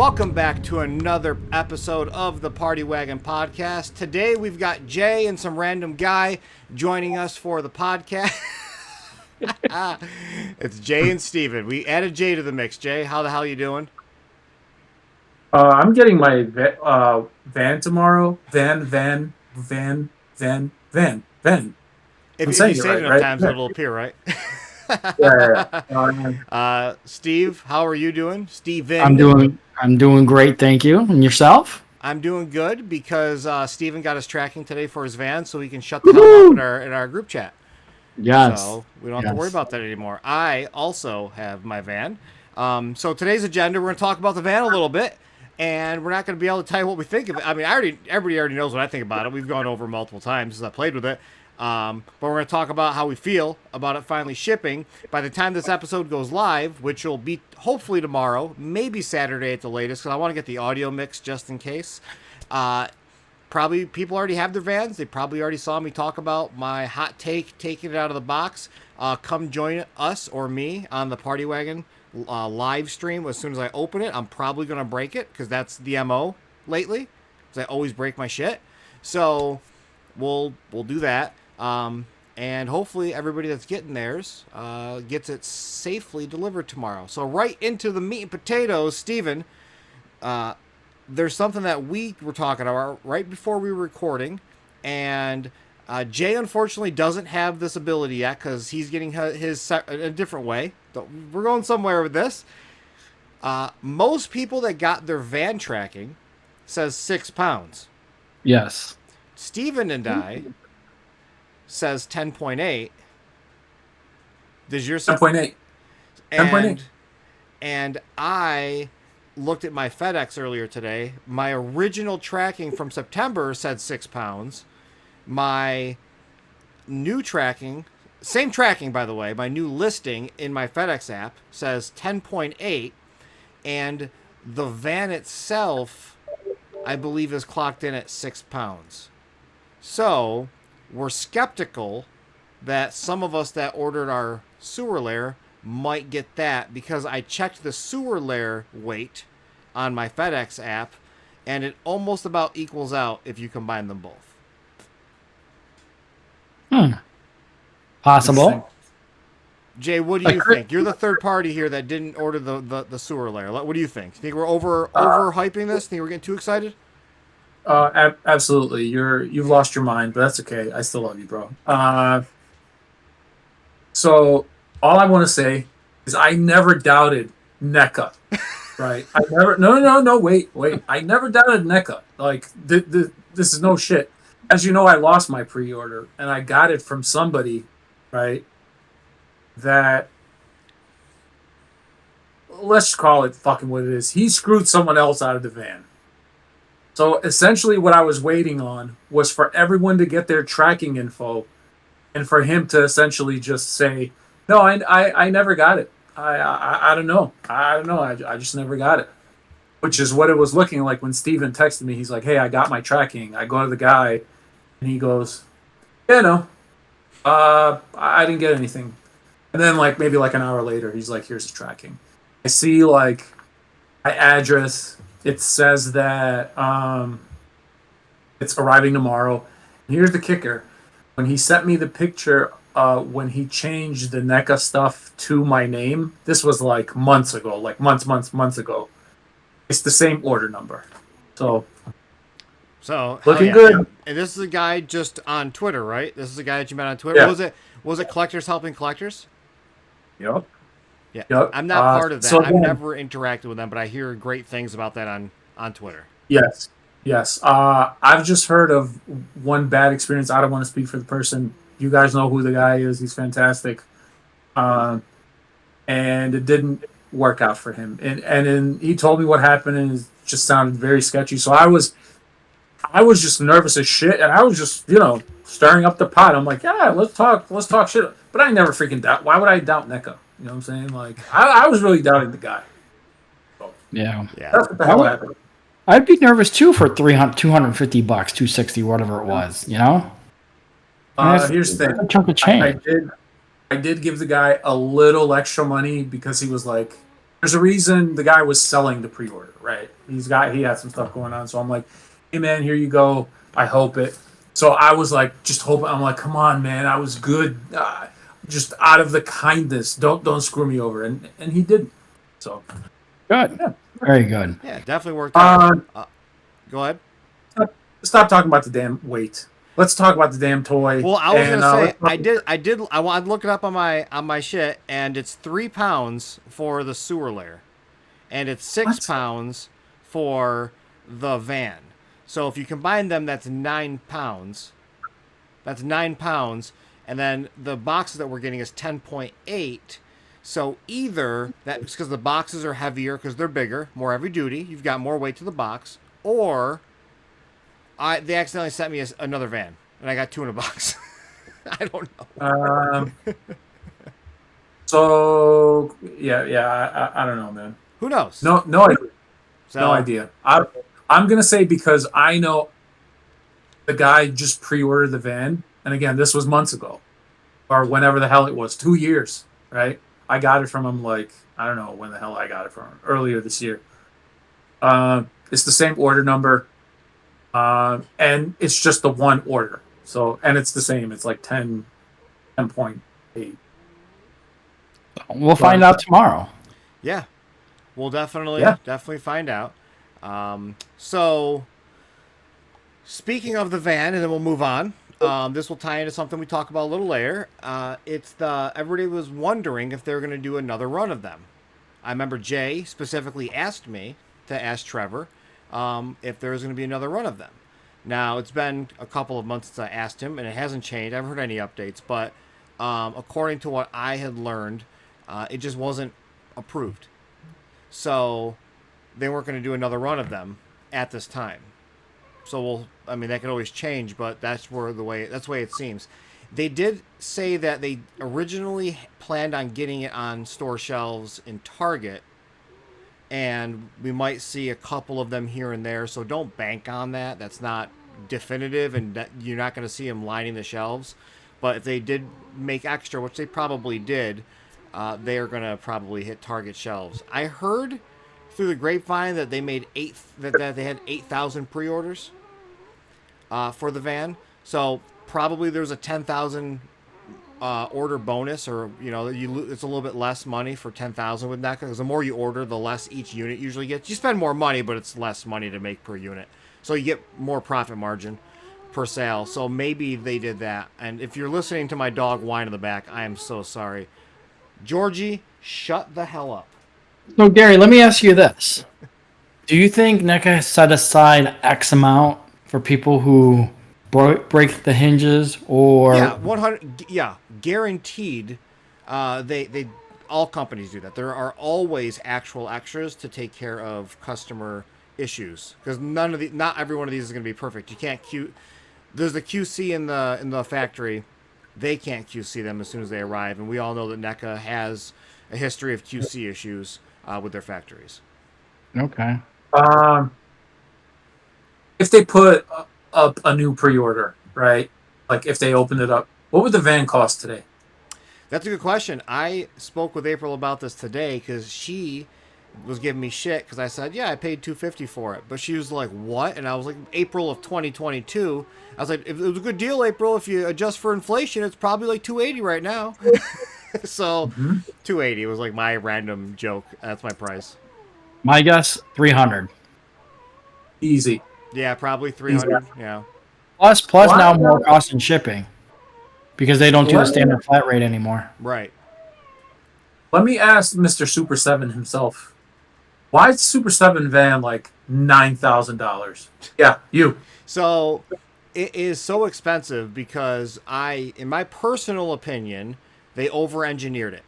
Welcome back to another episode of the Party Wagon podcast. Today we've got Jay and some random guy joining us for the podcast. It's Jay and Steven. We added Jay to the mix. Jay, how the hell you doing? I'm getting my van tomorrow. Van. If I'm you saying say it it enough right? times, it'll appear, right? Yeah. Steve, how are you doing? Steven. I'm doing great, thank you. And yourself? I'm doing good because Steven got us tracking today for his van so we can shut the hell up in our group chat. Yes. So we don't have to worry about that anymore. I also have my van. So today's agenda, we're going to talk about the van a little bit, and we're not going to be able to tell you what we think of it. I mean, everybody already knows what I think about it. We've gone over multiple times as I played with it. But we're going to talk about how we feel about it finally shipping. By the time this episode goes live, which will be hopefully tomorrow, maybe Saturday at the latest, because I want to get the audio mix just in case. Probably people already have their vans. They probably already saw me talk about my hot take, taking it out of the box. Come join us or me on the Party Wagon live stream. As soon as I open it, I'm probably going to break it because that's the MO lately. Because I always break my shit. So we'll do that. And hopefully everybody that's getting theirs gets it safely delivered tomorrow. So right into the meat and potatoes, Steven. There's something that we were talking about right before we were recording, and Jay unfortunately doesn't have this ability yet because he's getting his a different way. We're going somewhere with this. Most people that got their van tracking says 6 pounds. Yes. Steven and I says 10.8. Does yours 10.8. 10.8. And I looked at my FedEx earlier today. My original tracking from September said 6 pounds. My new tracking, same tracking by the way, my new listing in my FedEx app says 10.8, and the van itself, I believe, is clocked in at 6 pounds. So we're skeptical that some of us that ordered our sewer layer might get that, because I checked the sewer layer weight on my FedEx app and it almost about equals out if you combine them both. Possible. Jay, what do you think? You're the third party here that didn't order the sewer layer. What do you think? Think we're overhyping this? Think we're getting too excited? Absolutely. You've lost your mind, but that's okay. I still love you, bro. So all I want to say is I never doubted NECA, right? I never. No. Wait. I never doubted NECA. Like this is no shit. As you know, I lost my pre-order and I got it from somebody, right? That, let's call it fucking what it is. He screwed someone else out of the van. So essentially what I was waiting on was for everyone to get their tracking info and for him to essentially just say, no, I never got it. I don't know. I just never got it. Which is what it was looking like when Steven texted me. He's like, hey, I got my tracking. I go to the guy and he goes, yeah, no, I didn't get anything. And then maybe an hour later, he's like, here's the tracking. I see my address. It says that it's arriving tomorrow. And here's the kicker. When he sent me the picture, when he changed the NECA stuff to my name, this was months ago, months ago. It's the same order number. So looking good. And this is a guy just on Twitter, right? This is a guy that you met on Twitter. Yeah. Was it Collectors Helping Collectors? Yep. Yeah, yep. I'm not part of that. So I've never interacted with them, but I hear great things about that on Twitter. Yes. I've just heard of one bad experience. I don't want to speak for the person. You guys know who the guy is. He's fantastic. And it didn't work out for him. And then he told me what happened, and it just sounded very sketchy. So I was just nervous as shit, and I was just, stirring up the pot. I'm like, yeah, let's talk shit. But I never freaking doubt. Why would I doubt NECA? You know what I'm saying? I was really doubting the guy. So, yeah. That's what the hell happened. I'd be nervous too for $250, $260, whatever it was. Here's the thing. A chunk of change. I did give the guy a little extra money because he was like, there's a reason the guy was selling the pre-order, right? He had some stuff going on, so I'm like, hey man, here you go. I hope it. So I was like, just hoping. I'm like, come on, man. I was good. Just out of the kindness, don't screw me over, and he didn't. So Good. yeah. Very good. Yeah, definitely worked out. Go ahead. Stop talking about the damn weight. Let's talk about the damn toy. Well, I was gonna say I wanted to look it up on my shit, and it's 3 pounds for the sewer layer, and it's 6 pounds for the van. So if you combine them, that's 9 pounds. That's 9 pounds, and then the boxes that we're getting is 10.8. So either that's because the boxes are heavier because they're bigger, more heavy duty. You've got more weight to the box, or they accidentally sent me another van, and I got 2 in a box. I don't know. So I don't know, man. Who knows? No idea. So, No idea. I'm gonna say because I know the guy just pre-ordered the van, and again, this was months ago, or whenever the hell it was, 2 years, right? I got it from him like I don't know when the hell I got it from him, earlier this year. It's the same order number, and it's just the one order. So and it's the same. It's like 10.8. We'll find out tomorrow. Yeah, we'll definitely Yeah. find out. So, speaking of the van, and then we'll move on. This will tie into something we talk about a little later. Everybody was wondering if they were going to do another run of them. I remember Jay specifically asked me to ask Trevor if there was going to be another run of them. Now, it's been a couple of months since I asked him, and it hasn't changed. I haven't heard any updates, but according to what I had learned, it just wasn't approved. So they weren't going to do another run of them at this time. So that could always change, but that's the way it seems. They did say that they originally planned on getting it on store shelves in Target, and we might see a couple of them here and there. So don't bank on that. That's not definitive, and you're not going to see them lining the shelves. But if they did make extra, which they probably did, they are going to probably hit Target shelves. I heard through the grapevine that they made that they had 8,000 pre-orders for the van. So probably there's a 10,000 order bonus, or it's a little bit less money for 10,000 with that, because the more you order, the less each unit usually gets. You spend more money, but it's less money to make per unit, so you get more profit margin per sale. So maybe they did that. And if you're listening to my dog whine in the back, I am so sorry. Georgie, shut the hell up. So, Gary, let me ask you this. Do you think NECA set aside X amount for people who break the hinges, or... Yeah, 100. Yeah, guaranteed. They all companies do that. There are always actual extras to take care of customer issues, because not every one of these is going to be perfect. You can't There's the QC in the factory. They can't QC them as soon as they arrive, and we all know that NECA has a history of QC issues with their factories. Okay. If they put up a new pre-order, right? Like if they opened it up, what would the van cost today? That's a good question. I spoke with April about this today because she was giving me shit because I said, yeah, I paid $250 for it. But she was like, what? And I was like, April of 2022. I was like, it was a good deal, April. If you adjust for inflation, it's probably like $280 right now. So $280 was like my random joke. That's my price. My guess, $300. Easy. Yeah, probably $300. Yeah. Plus now more cost in shipping, because they don't do the standard flat rate anymore. Right. Let me ask Mr. Super 7 himself. Why is Super 7 van like $9,000? Yeah, you. So it is so expensive because in my personal opinion, they over-engineered it.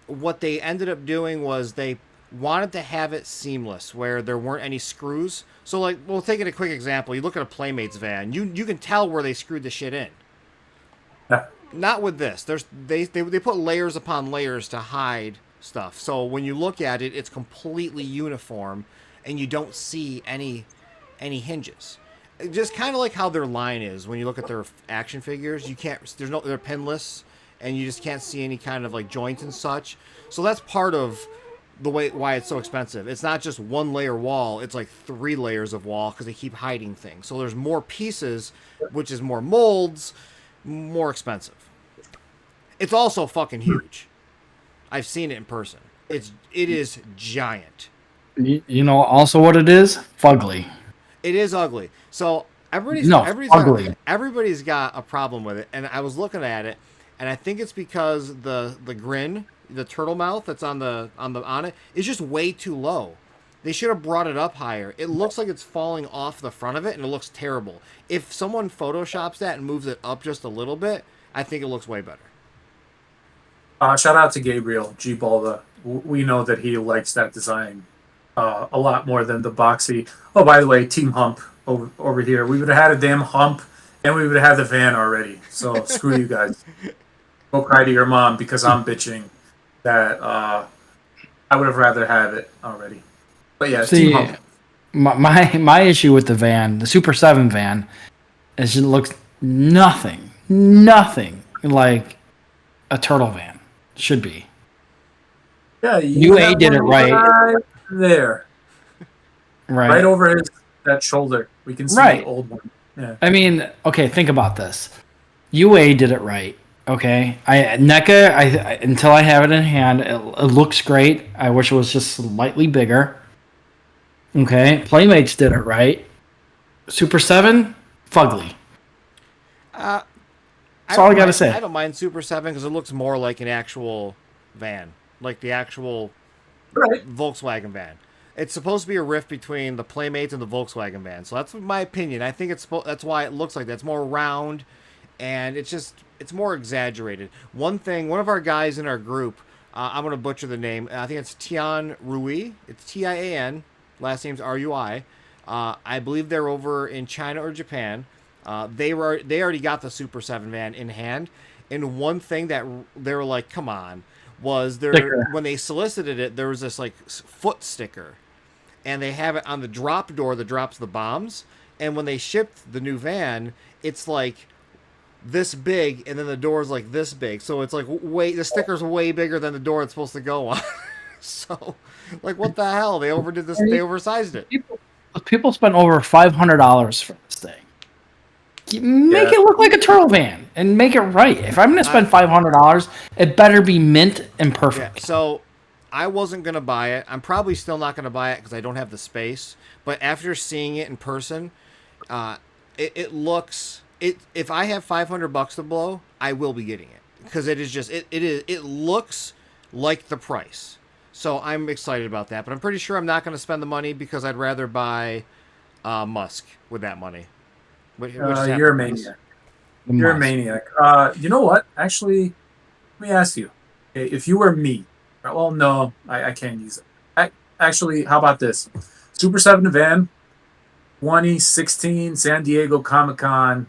What they ended up doing was they wanted to have it seamless, where there weren't any screws. So, like, we'll take it a quick example. You look at a Playmates van, you can tell where they screwed the shit in. Yeah. Not with this. They put layers upon layers to hide stuff. So when you look at it, it's completely uniform, and you don't see any hinges. Just kind of like how their line is when you look at their action figures. They're pinless, and you just can't see any kind of like joints and such. So that's part of why it's so expensive. It's not just one layer wall; it's like 3 layers of wall because they keep hiding things. So there's more pieces, which is more molds, more expensive. It's also fucking huge. I've seen it in person. It is giant. You know also what it is? Fugly. It is ugly. So No, ugly. everybody's got a problem with it. And I was looking at it, and I think it's because the grin, the turtle mouth that's on it is just way too low. They should have brought it up higher. It looks like it's falling off the front of it, and it looks terrible. If someone photoshops that and moves it up just a little bit, I think it looks way better. Shout out to Gabriel G. Balda. We know that he likes that design a lot more than the boxy. Oh, by the way, Team Hump over here. We would have had a damn hump, and we would have had the van already. So screw you guys. Go cry to your mom because I'm bitching that I would have rather have it already. But yeah, See, Team Hump. my issue with the van, the Super 7 van, is it looks nothing like a turtle van should be. Yeah, UA did it right. There. Right over that shoulder. We can see the old one. Yeah. I mean, okay, think about this. UA did it right. Okay, NECA. Until I have it in hand, it looks great. I wish it was just slightly bigger. Okay, Playmates did it right. Super 7, fugly. That's all I gotta say. I don't mind Super 7 because it looks more like an actual van, like the actual Volkswagen van. It's supposed to be a rift between the Playmates and the Volkswagen van. So that's my opinion. I think that's why it looks like that. It's more round, and it's more exaggerated. One of our guys in our group, I'm going to butcher the name. I think it's Tian Rui. It's Tian. Last name's Rui. I believe they're over in China or Japan. They already got the Super 7 van in hand. And one thing that they were like, come on, was when they solicited it, there was this like foot sticker. And they have it on the drop door that drops the bombs. And when they shipped the new van, it's like this big, and then the door's like this big. So it's like the sticker's way bigger than the door it's supposed to go on. So, like, what the hell? They overdid this. They oversized it. People spent over $500 for this thing. Make it look like a turtle van and make it right. If I'm going to spend $500, it better be mint and perfect. Yeah, so I wasn't going to buy it. I'm probably still not going to buy it because I don't have the space. But after seeing it in person, it looks. If I have $500 to blow, I will be getting it because it looks like the price. So I'm excited about that. But I'm pretty sure I'm not going to spend the money because I'd rather buy Musk with that money. You're a maniac. You're a maniac. You know what? Actually, let me ask you. If you were me, well, no, I can't use it. Actually, how about this? Super 7 van, 2016 San Diego Comic-Con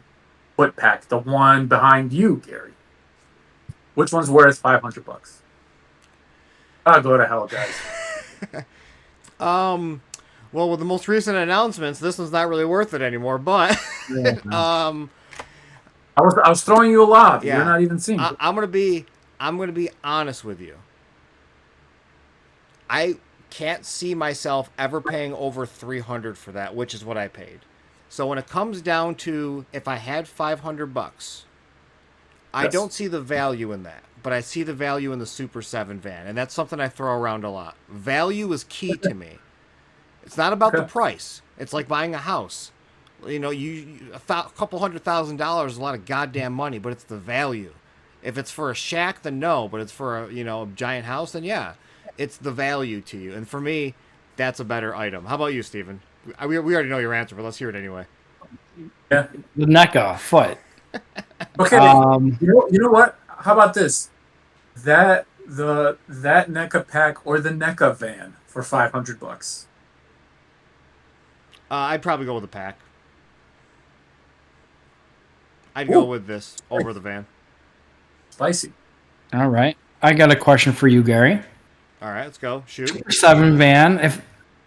foot pack, the one behind you, Gary. Which one's worth $500? I'll go to hell, guys. Well, with the most recent announcements, this one's not really worth it anymore. But I was throwing you a lob. Yeah. You're not even seeing it. I'm gonna be honest with you. I can't see myself ever paying over $300 for that, which is what I paid. So when it comes down to if I had $500, I don't see the value in that. But I see the value in the Super 7 van, and that's something I throw around a lot. Value is key to me. It's not about the price. It's like buying a house. You know, a couple $100,000 is a lot of goddamn money, but it's the value. If it's for a shack, then no. But it's for a giant house, then yeah, it's the value to you. And for me, that's a better item. How about you, Steven? We already know your answer, but let's hear it anyway. Yeah, The NECA foot. Okay. You know what? How about this? That NECA pack or the NECA van for $500. I'd probably go with the pack. I'd go with this over the van. Spicy. All right. I got a question for you, Gary. All right, let's go. Shoot. Super 7 van,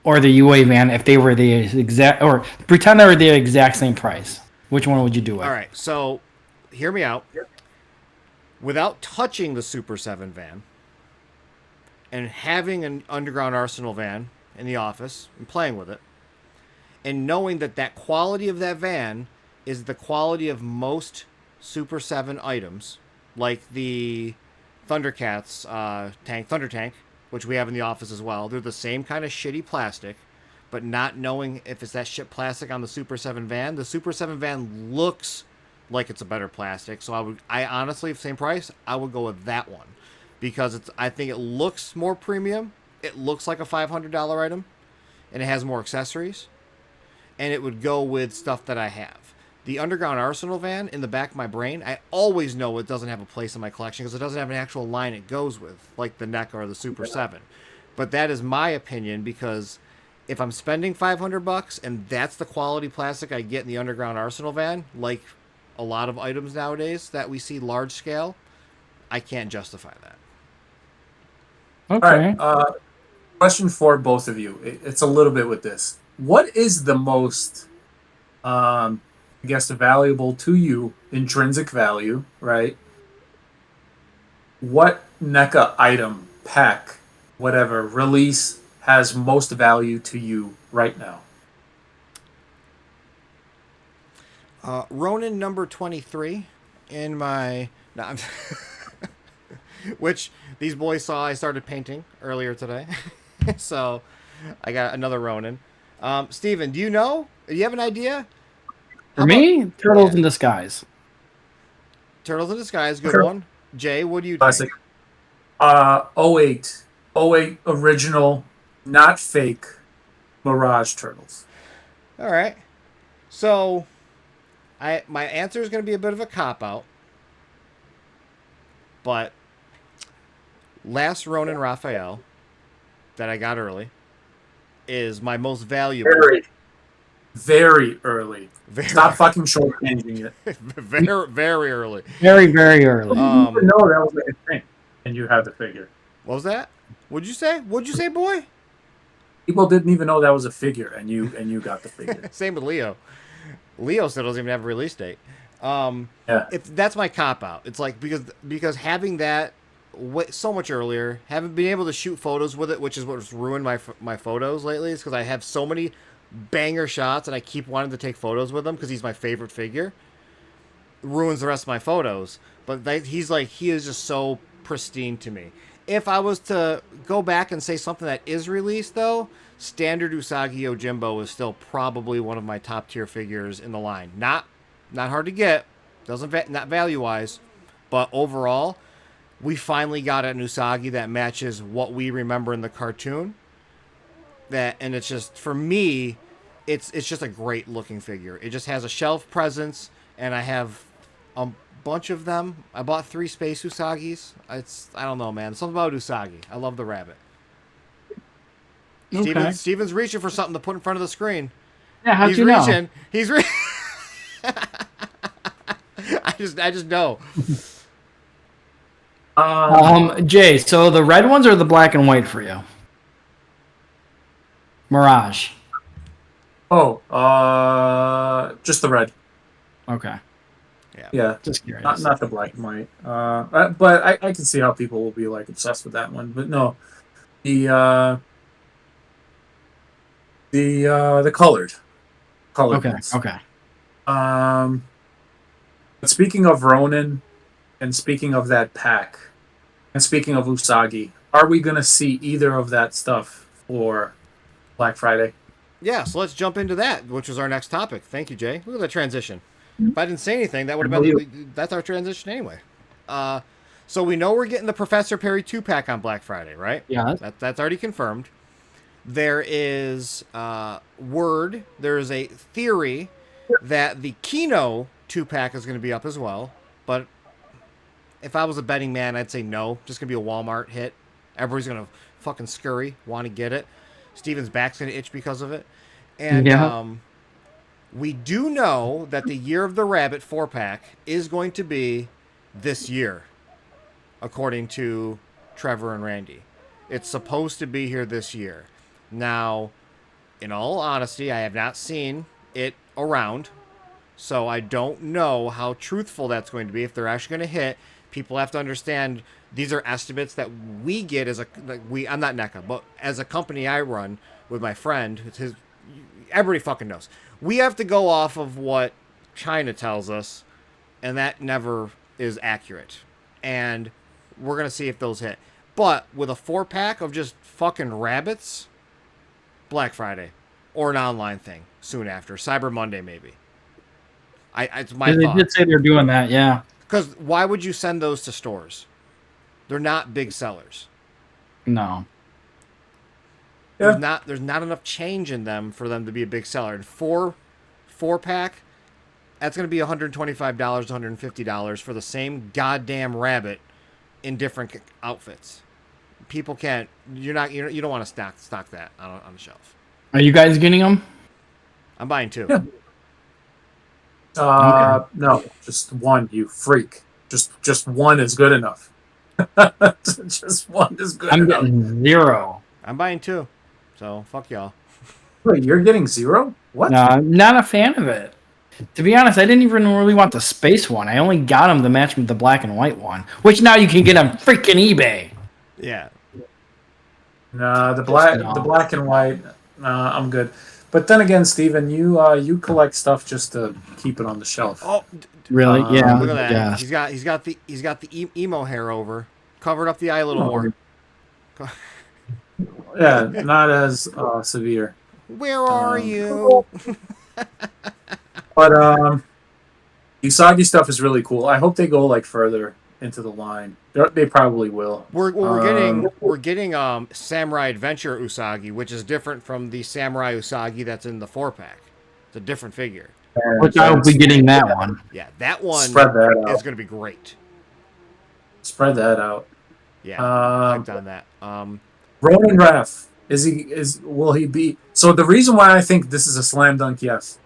or the UA van, if they were the exact, or pretend they were the exact same price, which one would you do it? All right, so hear me out. Without touching the Super 7 van, and having an Underground Arsenal van in the office and playing with it, and knowing that that quality of that van is the quality of most Super 7 items, like the Thundercats Thunder Tank, which we have in the office as well. They're the same kind of shitty plastic, but not knowing if it's that shit plastic on the Super 7 van. The Super 7 van looks like it's a better plastic, so I honestly, same price, I would go with that one because I think it looks more premium. It looks like a $500 item, and it has more accessories, and it would go with stuff that I have. The Underground Arsenal van, in the back of my brain, I always know it doesn't have a place in my collection because it doesn't have an actual line it goes with, like the NECA or the Super 7. But that is my opinion because if I'm spending $500 and that's the quality plastic I get in the Underground Arsenal van, like a lot of items nowadays that we see large scale, I can't justify that. Okay. All right. Question for both of you. It's a little bit with this. What is the most, I guess, valuable to you, intrinsic value, right? What NECA item, pack, whatever, release has most value to you right now? Ronin number 23 in my... No, I'm which these boys saw I started painting earlier today. So I got another Ronin. Steven, do you know? Do you have an idea? For me, Turtles in Disguise. Turtles in Disguise, good Sure. one. Jay, what do you Classic. think? 08. 08 original, not fake, Mirage Turtles. All right. So my answer is going to be a bit of a cop-out. But last Ronin Raphael that I got early is my most valuable. Very early. Stop fucking shortchanging it. very early. Very, very early. You didn't know that was like a thing, and you had the figure. What was that? What'd you say? What'd you say, boy? People didn't even know that was a figure, and you got the figure. Same with Leo. Leo still doesn't even have a release date. Yeah. That's my cop out. It's like because having that so much earlier, having been able to shoot photos with it, which is what's ruined my photos lately, is because I have so many banger shots and I keep wanting to take photos with him because he's my favorite figure. Ruins the rest of my photos, but he is just so pristine to me. If I was to go back and say something that is released though, standard Usagi Yojimbo is still probably one of my top tier figures in the line. Not hard to get, not value wise, but overall, we finally got an Usagi that matches what we remember in the cartoon. And it's just, for me, it's just a great looking figure. It just has a shelf presence, and I have a bunch of them. I bought 3 Space Usagis. I don't know, man. Something about Usagi. I love the rabbit. Okay. Steven's reaching for something to put in front of the screen. Yeah, how'd He's you reaching. know? He's reaching. I just know. Jay, so the red ones or the black and white for you? Mirage. Just the red. Okay. Yeah, Just curious. not the black and white. But I can see how people will be like obsessed with that one. But no, the colored Okay. ones. Okay. But speaking of Ronin, and speaking of that pack, and speaking of Usagi, are we gonna see either of that stuff for Black Friday? Yeah, so let's jump into that, which was our next topic. Thank you, Jay. Look at that transition. If I didn't say anything, that would have been... That's our transition anyway. So we know we're getting the Professor Perry 2-pack on Black Friday, right? Yeah. That's already confirmed. There is there's a theory that the Kino 2-pack is going to be up as well. But if I was a betting man, I'd say no. Just going to be a Walmart hit. Everybody's going to fucking scurry, want to get it. Steven's back's going to itch because of it. And we do know that the Year of the Rabbit 4-pack is going to be this year, according to Trevor and Randy. It's supposed to be here this year. Now, in all honesty, I have not seen it around, so I don't know how truthful that's going to be, if they're actually going to hit. People have to understand these are estimates that we get as I'm not NECA, but as a company I run with my friend, it's his. Everybody fucking knows. We have to go off of what China tells us, and that never is accurate. And we're gonna see if those hit. But with a 4-pack of just fucking rabbits, Black Friday, or an online thing soon after Cyber Monday, maybe. It's my They thought. did say they're doing that, yeah. Because why would you send those to stores? They're not big sellers. No. Yeah. There's not enough change in them for them to be a big seller. And 4-pack, that's going to be $125, $150 for the same goddamn rabbit in different outfits. People can't. You don't want to stock that on the shelf. Are you guys getting them? I'm buying 2. Yeah. Okay. No, just one. You freak. Just one is good enough. Just one is good I'm enough. getting 0. I'm buying 2. So fuck y'all. Wait, you're getting 0? What? No, I'm not a fan of it. To be honest, I didn't even really want the space one. I only got them to match with the black and white one, which now you can get on freaking eBay. Yeah. Nah, the No. black and white. I'm good. But then again, Steven, you collect stuff just to keep it on the shelf. Oh, Really? Yeah. look at that. Yeah. He's got the emo hair over, covered up the eye a little more. Yeah, not as severe. Where are you? But Usagi stuff is really cool. I hope they go like further into the line. They probably will. We're getting Samurai Adventure Usagi, which is different from the Samurai Usagi that's in the 4-pack. It's a different figure. Which I will be getting that one. Yeah, that one Spread that out. is going to be great. Spread that out. Yeah, Um, hyped on that. Ronan Raff, will he be? So the reason why I think this is a slam dunk, yes,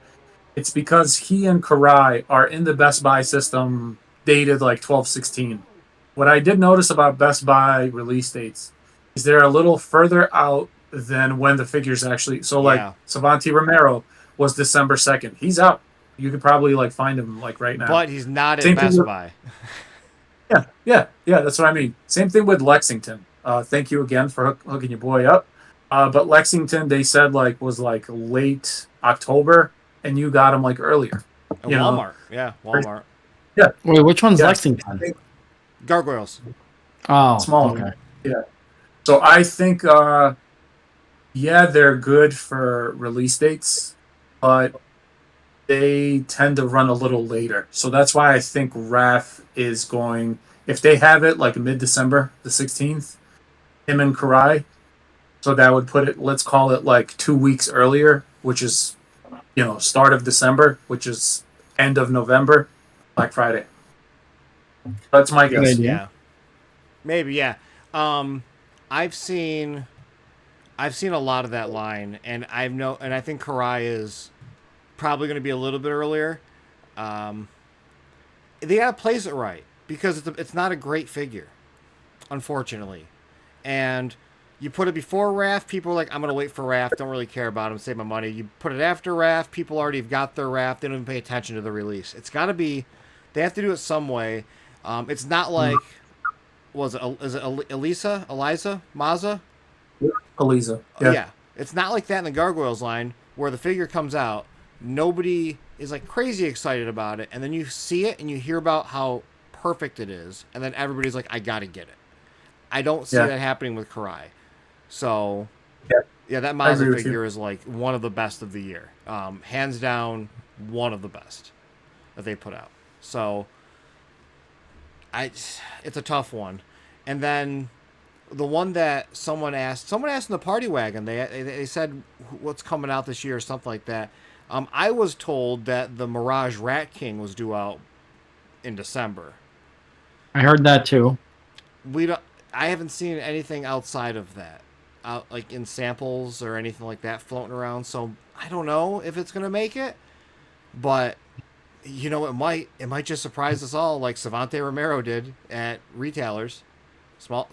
it's because he and Karai are in the Best Buy system dated like 12/16. What I did notice about Best Buy release dates is they're a little further out than when the figures actually. So like Yeah. Savante Romero was December 2nd. He's out. You could probably like find him like right now. But he's not Same at thing Best with- Buy. Yeah. That's what I mean. Same thing with Lexington. Thank you again for hooking your boy up. But Lexington, they said was late October, and you got him like earlier. At You know. Walmart. Yeah, Walmart. Wait, which one's Yes. Lexington? Gargoyles. Oh, Small. okay. Yeah. So I think, they're good for release dates, but they tend to run a little later. So that's why I think RAF is going. If they have it like mid-December, the 16th, him and Karai. So that would put it, let's call it like 2 weeks earlier, which is, start of December, which is end of November, Black Friday. That's my Good guess. idea. Yeah. Maybe, yeah. I've seen a lot of that line, and I think Karai is probably going to be a little bit earlier. They got to place it right because it's not a great figure, unfortunately. And you put it before RAF, people are like, I'm going to wait for RAF, don't really care about him, save my money. You put it after RAF, people already have got their RAF, they don't even pay attention to the release. It's got to be, they have to do it some way. It's not like, is it Eliza, Maza? Eliza. Yeah. It's not like that in the Gargoyles line where the figure comes out, nobody is like crazy excited about it, and then you see it and you hear about how perfect it is, and then everybody's like, I gotta get it. I don't see that happening with Karai. So, that Maza figure is like one of the best of the year. Hands down, one of the best that they put out. So, it's a tough one. And then the one that someone asked in the party wagon, they said what's coming out this year or something like that. I was told that the Mirage Rat King was due out in December. I heard that too. I haven't seen anything outside of that, like in samples or anything like that floating around. So I don't know if it's gonna make it, but it might just surprise us all, like Savante Romero did at retailers.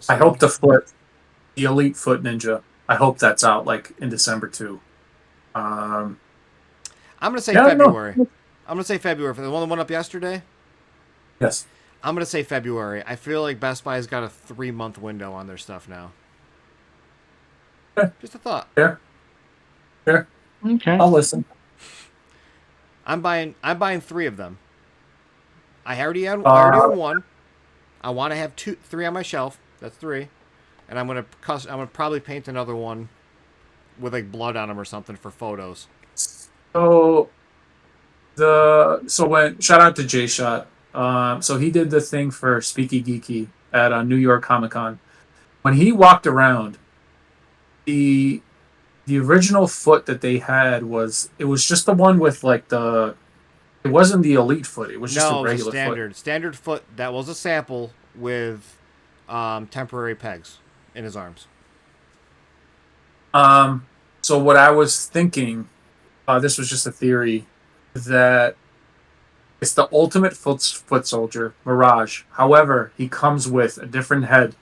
I hope the Elite Foot Ninja. I hope that's out like in December too. I'm gonna say Yeah, I don't know. February. I'm gonna say February for the one that went up yesterday. Yes. I'm gonna say February. I feel like Best Buy's got a 3-month window on their stuff now. Okay. Just a thought. Fair. Fair. Okay. I'll listen. I'm buying 3 of them. I already own one. I want to have 3 on my shelf. That's 3, and I'm gonna probably paint another one with like blood on them or something for photos. So when shout out to Jay Shot. So he did the thing for Speaky Geeky at New York Comic Con. When he walked around, the original foot that they had was just the one with like it wasn't the elite foot. It was just No, a it was regular a standard foot that was a sample with temporary pegs in his arms. foot. So what I was thinking, this was just a theory, that it's the ultimate foot soldier, Mirage. However, he comes with a different head,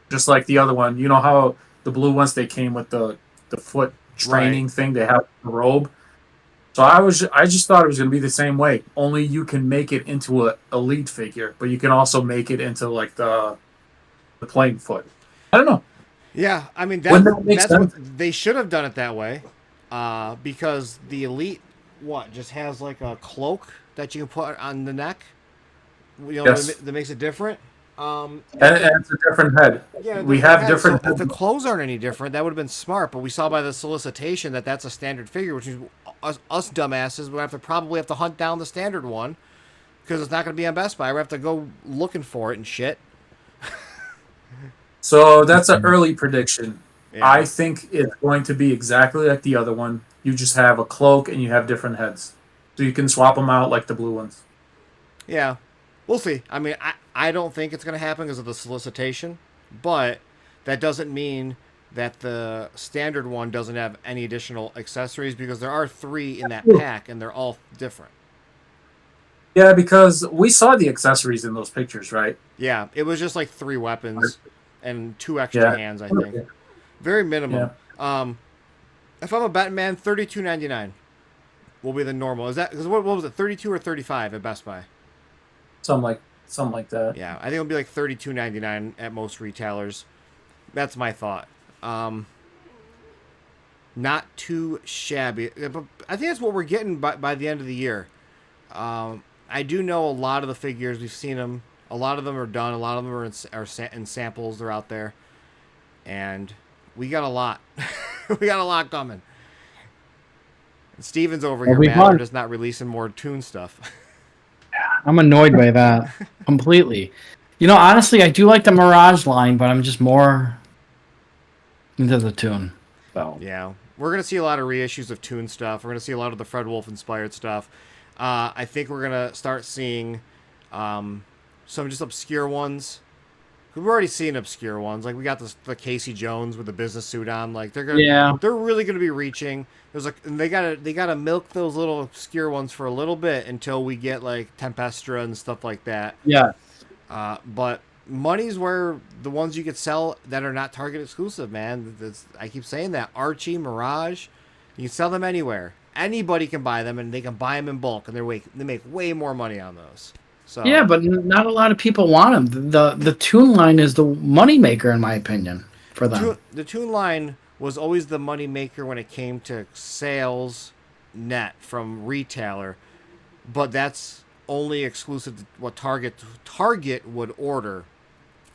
just like the other one. You know how the blue ones, they came with the foot training thing. They have the robe. So I just thought it was going to be the same way. Only you can make it into a elite figure, but you can also make it into like the plain foot. I don't know. Yeah, I mean Wouldn't that make that's sense? what they should have done it that way, because the elite just has like a cloak that you can put on the neck. You know, Yes. that makes it different. And it's a different head. Yeah, We have different So if heads. the clothes aren't any different, that would have been smart. But we saw by the solicitation that that's a standard figure, which means us dumbasses would probably have to hunt down the standard one because it's not going to be on Best Buy. We have to go looking for it and shit. So that's an early prediction. Yeah. I think it's going to be exactly like the other one. You just have a cloak and you have different heads. So you can swap them out like the blue ones. Yeah, we'll see. I mean, I don't think it's going to happen because of the solicitation, but that doesn't mean that the standard one doesn't have any additional accessories because there are 3 in that pack and they're all different. Yeah, because we saw the accessories in those pictures, right? Yeah, it was just like 3 weapons and 2 extra hands, I think. Very minimum. If I'm a betting man, $32.99 will be the normal. Is that, because what was it, 32 or 35 at Best Buy? Something like that. Yeah, I think it'll be like $32.99 at most retailers. That's my thought. Not too shabby, but I think that's what we're getting by the end of the year. I do know a lot of the figures, we've seen them. A lot of them are done. A lot of them are in samples. They're out there, and we got a lot. We got a lot coming. And Steven's over here, man. We're just not releasing more Toon stuff. I'm annoyed by that completely. You know, honestly, I do like the Mirage line, but I'm just more into the Toon. So Yeah, we're gonna see a lot of reissues of Toon stuff. We're gonna see a lot of the Fred Wolf inspired stuff. I think we're gonna start seeing some just obscure ones. We've already seen obscure ones. Like we got the Casey Jones with the business suit on. Like they're really gonna be reaching. There's like, and they gotta milk those little obscure ones for a little bit until we get like Tempestra and stuff like that. yeah, But money's where the ones you could sell that are not Target exclusive, man. I keep saying that. Archie, Mirage, you can sell them anywhere. Anybody can buy them, and they can buy them in bulk, and they make way more money on those. So yeah, but not a lot of people want them. The Toon line is the moneymaker, in my opinion, for them. The Toon line was always the money maker when it came to sales net from retailer, but that's only exclusive to what Target would order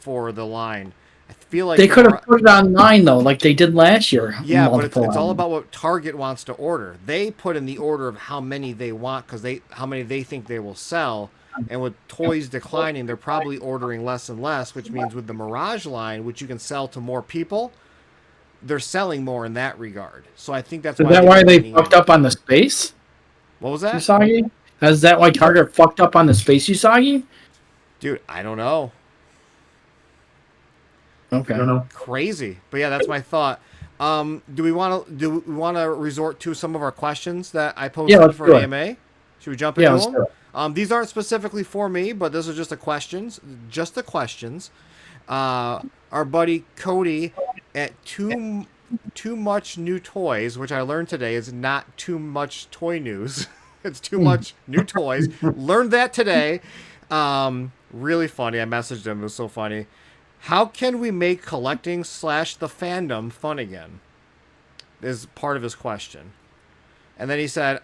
for the line. I feel like They could have put it online though, like they did last year. Yeah, but it's all about what Target wants to order. They put in the order of how many they want because how many they think they will sell. And with toys declining, they're probably ordering less and less, which means with the Mirage line, which you can sell to more people, they're selling more in that regard. So I think that's why they fucked up on the space. What was that? Usagi? Is that why Target fucked up on the space Usagi? Dude, I don't know. Okay. I don't know. Crazy, but yeah, that's my thought. Do we want to resort to some of our questions that I posted for AMA? Should we jump into them? These aren't specifically for me, but this is just the questions. Just the questions. Our buddy Cody at too much new toys, which I learned today is not too much toy news. It's too much new toys. Learned that today. Really funny. I messaged him. It was so funny. How can we make collecting / the fandom fun again? Is part of his question. And then he said,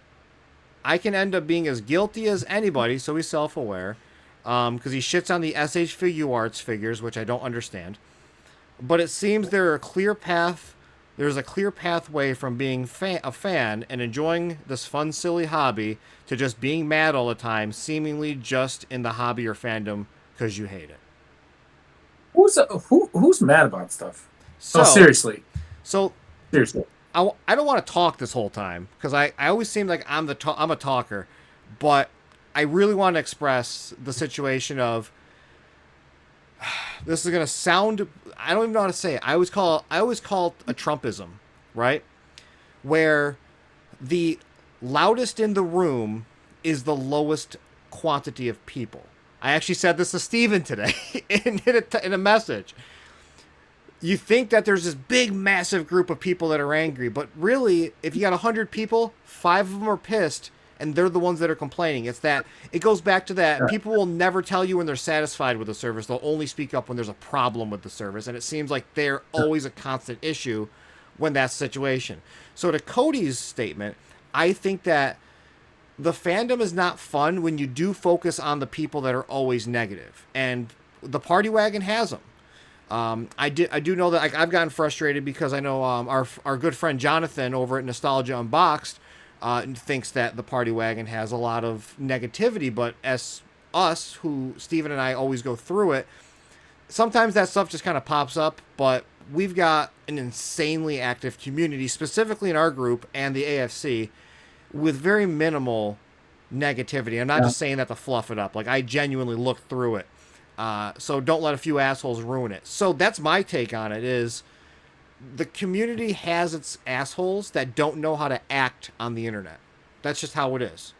I can end up being as guilty as anybody, so he's self-aware, because he shits on the SH Figure Arts figures, which I don't understand. But it seems there's a clear pathway from being a fan and enjoying this fun, silly hobby to just being mad all the time, seemingly just in the hobby or fandom because you hate it. Who's mad about stuff? So, No, seriously, so seriously. I don't want to talk this whole time because I always seem like I'm a talker, but I really want to express the situation of this is gonna sound, I don't even know how to say it. I always call it a Trumpism, right? Where the loudest in the room is the lowest quantity of people. I actually said this to Steven today in a message. You think that there's this big, massive group of people that are angry, but really, if you got 100 people, 5 of them are pissed, and they're the ones that are complaining. It's that, it goes back to that. People will never tell you when they're satisfied with the service. They'll only speak up when there's a problem with the service, and it seems like they're always a constant issue when that's the situation. So to Cody's statement, I think that the fandom is not fun when you do focus on the people that are always negative, and the Party Wagon has them. I do know that I've gotten frustrated because I know our good friend Jonathan over at Nostalgia Unboxed thinks that the Party Wagon has a lot of negativity, but as us, who Steven and I always go through it, sometimes that stuff just kind of pops up, but we've got an insanely active community, specifically in our group and the AFC, with very minimal negativity. I'm not just saying that to fluff it up. Like, I genuinely looked through it. So don't let a few assholes ruin it. So that's my take on it, is the community has its assholes that don't know how to act on the internet. That's just how it is.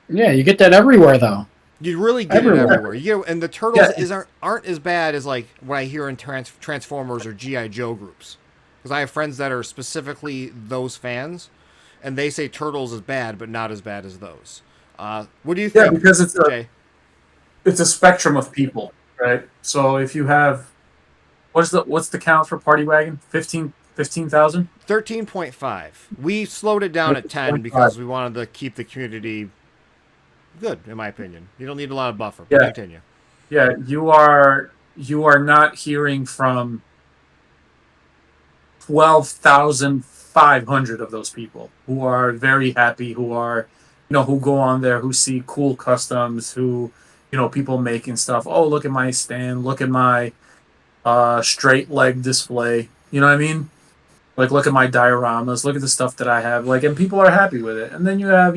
Yeah, you get that everywhere, though. You really get Everywhere. it everywhere. And the turtles aren't as bad as like what I hear in Transformers or G.I. Joe groups. Because I have friends that are specifically those fans, and they say Turtles is bad, but not as bad as those. What do you think? Yeah, because Jay? it's a spectrum of people, right? So if you have, what's the count for Party Wagon? 15,000? 13.5. We slowed it down at 10 because we wanted to keep the community good, in my opinion. You don't need a lot of buffer. Yeah. Continue. Yeah, you are not hearing from 12,500 of those people who are very happy, who are, who go on there, who see cool customs, who, people making stuff. Oh, look at my stand. Look at my straight leg display. You know what I mean? Like, look at my dioramas. Look at the stuff that I have. Like, and people are happy with it. And then you have,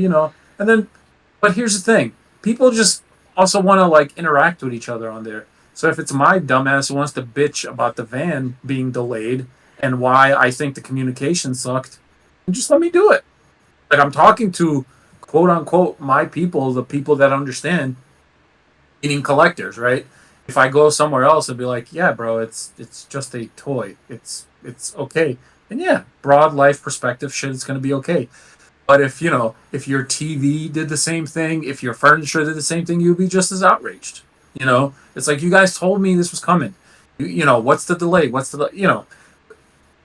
but here's the thing. People just also want to, like, interact with each other on there. So if it's my dumbass who wants to bitch about the van being delayed and why I think the communication sucked, just let me do it. Like, I'm talking to, quote unquote, my people, the people that understand, meaning collectors, right? If I go somewhere else and be like, yeah, bro, it's just a toy. It's okay. And yeah, broad life perspective shit, it's going to be okay. But if your TV did the same thing, if your furniture did the same thing, you'd be just as outraged. It's like, you guys told me this was coming. What's the delay?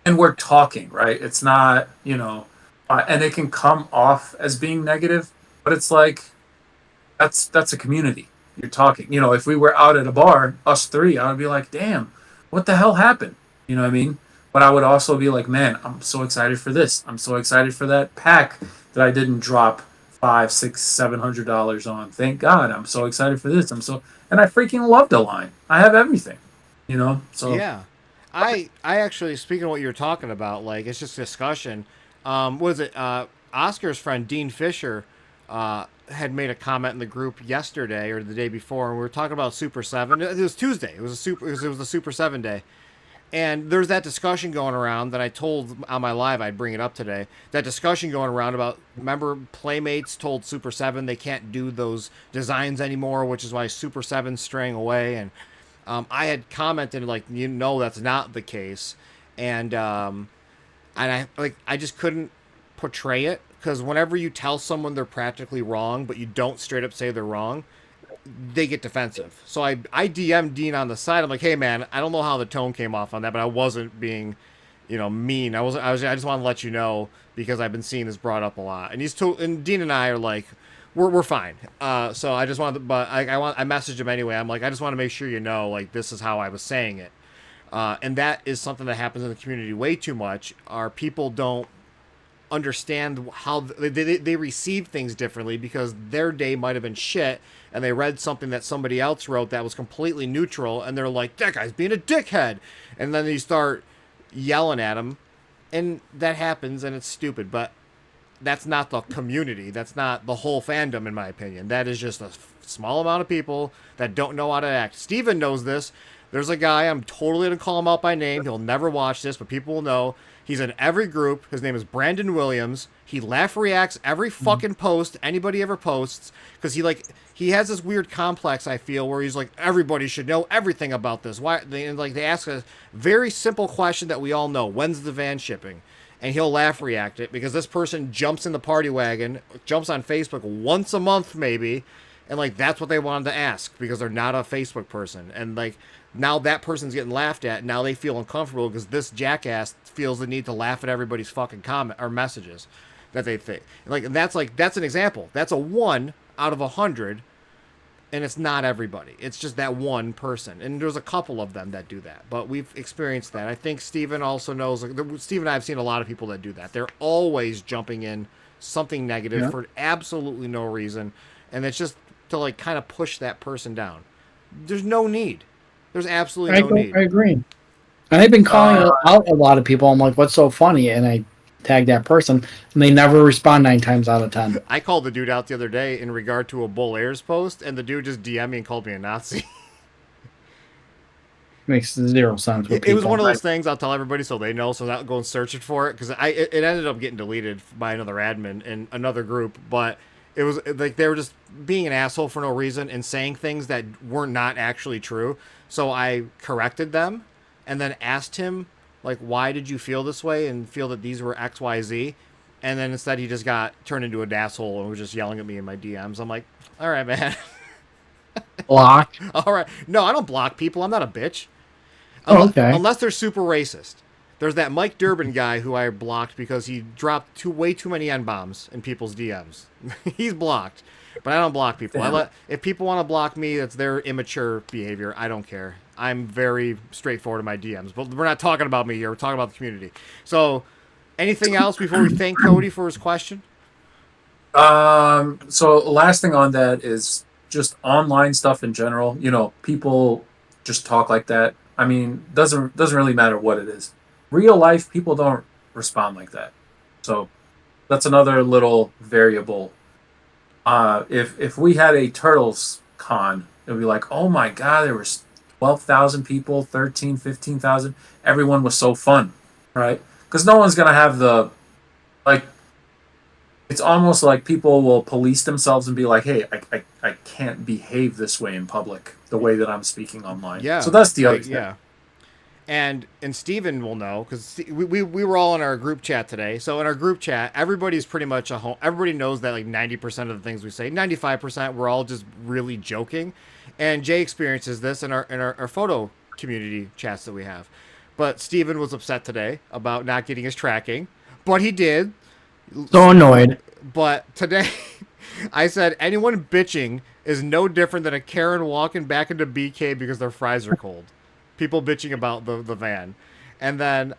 And we're talking, right? It's not, and it can come off as being negative, but it's like, that's a community. You're talking. If we were out at a bar, us three, I would be like, damn, what the hell happened? You know what I mean? But I would also be like, man, I'm so excited for this. I'm so excited for that pack that I didn't drop $500, $600, $700 on. Thank God. I'm so excited for this. And I freaking love the line. I have everything. So yeah. I actually, speaking of what you were talking about, like, it's just discussion. Was it Oscar's friend Dean Fisher had made a comment in the group yesterday or the day before, and we were talking about Super 7. It was Tuesday. It was the Super 7 day. And there's that discussion going around that I told on my live, I'd bring it up today. That discussion going around about, remember, Playmates told Super 7 they can't do those designs anymore, which is why Super 7's straying away. And I had commented, like, that's not the case. And I just couldn't portray it, because whenever you tell someone they're practically wrong, but you don't straight up say they're wrong, they get defensive. So I DM'd Dean on the side. I'm like, hey man, I don't know how the tone came off on that, but I wasn't being, mean. I just want to let you know because I've been seeing this brought up a lot. And and Dean and I are like, we're fine. So I just wanted, but I messaged him anyway. I'm like, I just want to make sure you know, like, this is how I was saying it. And that is something that happens in the community way too much. Our people don't understand how they receive things differently because their day might have been shit and they read something that somebody else wrote that was completely neutral and they're like, that guy's being a dickhead, and then you start yelling at him, and that happens and it's stupid. But that's not the community, that's not the whole fandom, in my opinion. That is just a small amount of people that don't know how to act. Steven knows this. There's a guy, I'm totally going to call him out by name. He'll never watch this, but people will know. He's in every group. His name is Brandon Williams. He laugh reacts every fucking post anybody ever posts because he has this weird complex, I feel, where he's like, everybody should know everything about this. Why? They ask a very simple question that we all know. When's the van shipping? And he'll laugh react it because this person jumps in the party wagon, jumps on Facebook once a month maybe, and like that's what they wanted to ask because they're not a Facebook person. And like now that person's getting laughed at. Now they feel uncomfortable because this jackass feels the need to laugh at everybody's fucking comment or messages that they think. That's an example. That's a 1 out of 100, and it's not everybody. It's just that one person, and there's a couple of them that do that. But we've experienced that. I think Steven also knows. Steven and I have seen a lot of people that do that. They're always jumping in something negative for absolutely no reason, and it's just to like kind of push that person down. There's no need. There's absolutely no need. I agree. And I've been calling out a lot of people. I'm like, what's so funny? And I tag that person, and they never respond 9 times out of 10. I called the dude out the other day in regard to a Bull Airs post, and the dude just DM'd me and called me a Nazi. Makes zero sense. It was one of those things I'll tell everybody so they know, so not go and searching for it, because it ended up getting deleted by another admin in another group, but it was like they were just being an asshole for no reason and saying things that were not actually true. So I corrected them and then asked him, like, why did you feel this way and feel that these were X, Y, Z? And then instead he just got turned into an asshole and was just yelling at me in my DMs. I'm like, all right, man. Block? All right. No, I don't block people. I'm not a bitch. Okay. Unless they're super racist. There's that Mike Durbin guy who I blocked because he dropped way too many N-bombs in people's DMs. He's blocked. But I don't block people. If people want to block me, that's their immature behavior. I don't care. I'm very straightforward in my DMs. But we're not talking about me here. We're talking about the community. So, anything else before we thank Cody for his question? So last thing on that is just online stuff in general. You know, people just talk like that. I mean, doesn't really matter what it is. Real life, people don't respond like that. So that's another little variable. If we had a Turtles con, it would be like, oh my God, there was 12,000 people, 13, 15,000. Everyone was so fun, right? Because no one's going to have it's almost like people will police themselves and be like, hey, I can't behave this way in public, the way that I'm speaking online. Yeah. So that's the other thing. Yeah. And Steven will know, because we were all in our group chat today. So in our group chat, everybody's pretty much everybody knows that like 90% of the things we say, 95%, we're all just really joking. And Jay experiences this in our photo community chats that we have. But Steven was upset today about not getting his tracking, but he did. So annoyed. But today, I said anyone bitching is no different than a Karen walking back into BK because their fries are cold. People bitching about the van. And then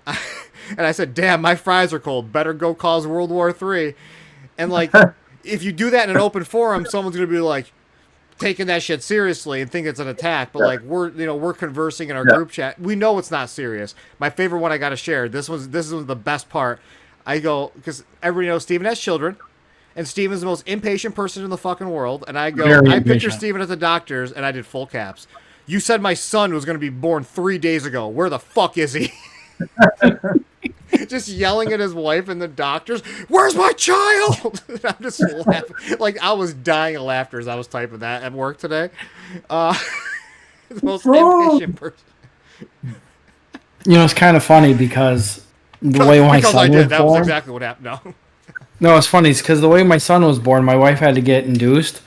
I said, damn, my fries are cold. Better go cause World War III. And like, if you do that in an open forum, someone's going to be like taking that shit seriously and think it's an attack. But like, we're conversing in our group chat. We know it's not serious. My favorite one I got to share. This was the best part. I go, because everybody knows Steven has children. And Steven's the most impatient person in the fucking world. And I go, I picture Steven at the doctor's, and I did full caps. You said my son was going to be born 3 days ago. Where the fuck is he? Just yelling at his wife and the doctors. Where's my child? I'm just laughing. Like, I was dying of laughter as I was typing that at work today. The most impatient person. You know, it's kind of funny because the way my son was born. That was exactly what happened. No. No, it's funny. It's because the way my son was born, my wife had to get induced.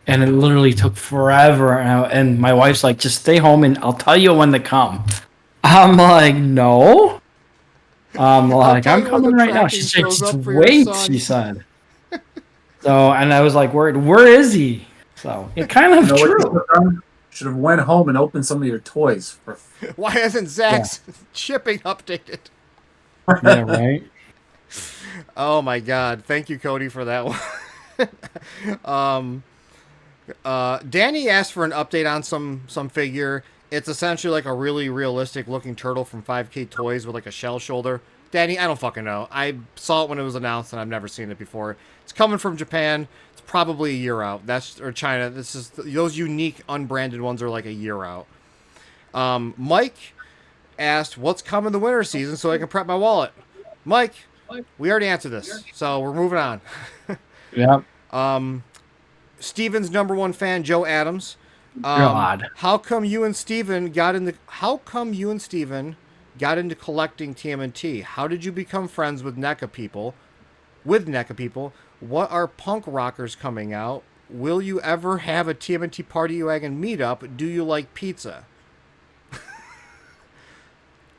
and it literally took forever. And my wife's like, "Just stay home, and I'll tell you when to come." I'm like, "No." I'm I'll like, tell "I'm you when coming the right now." She tracking said, shows "Just up for your wait." She son. said. So, and I was like, "Where is he?" So it kind of You know what you should true. have done? Should have went home and opened some of your toys. Why hasn't Yeah. Zach's shipping updated? Yeah. Right. Oh my God! Thank you, Cody, for that one. Danny asked for an update on some figure. It's essentially like a really realistic looking turtle from 5K Toys with like a shell shoulder. Danny, I don't fucking know. I saw it when it was announced and I've never seen it before. It's coming from Japan. It's probably a year out. That's or China. This is those unique unbranded ones are like a year out. Mike asked, "What's coming the winter season so I can prep my wallet?" Mike, we already answered this, so we're moving on. Yeah. Steven's number one fan, Joe Adams. God. How come you and Steven got into collecting TMNT? How did you become friends with NECA people? What are punk rockers coming out? Will you ever have a TMNT party wagon meetup? Do you like pizza?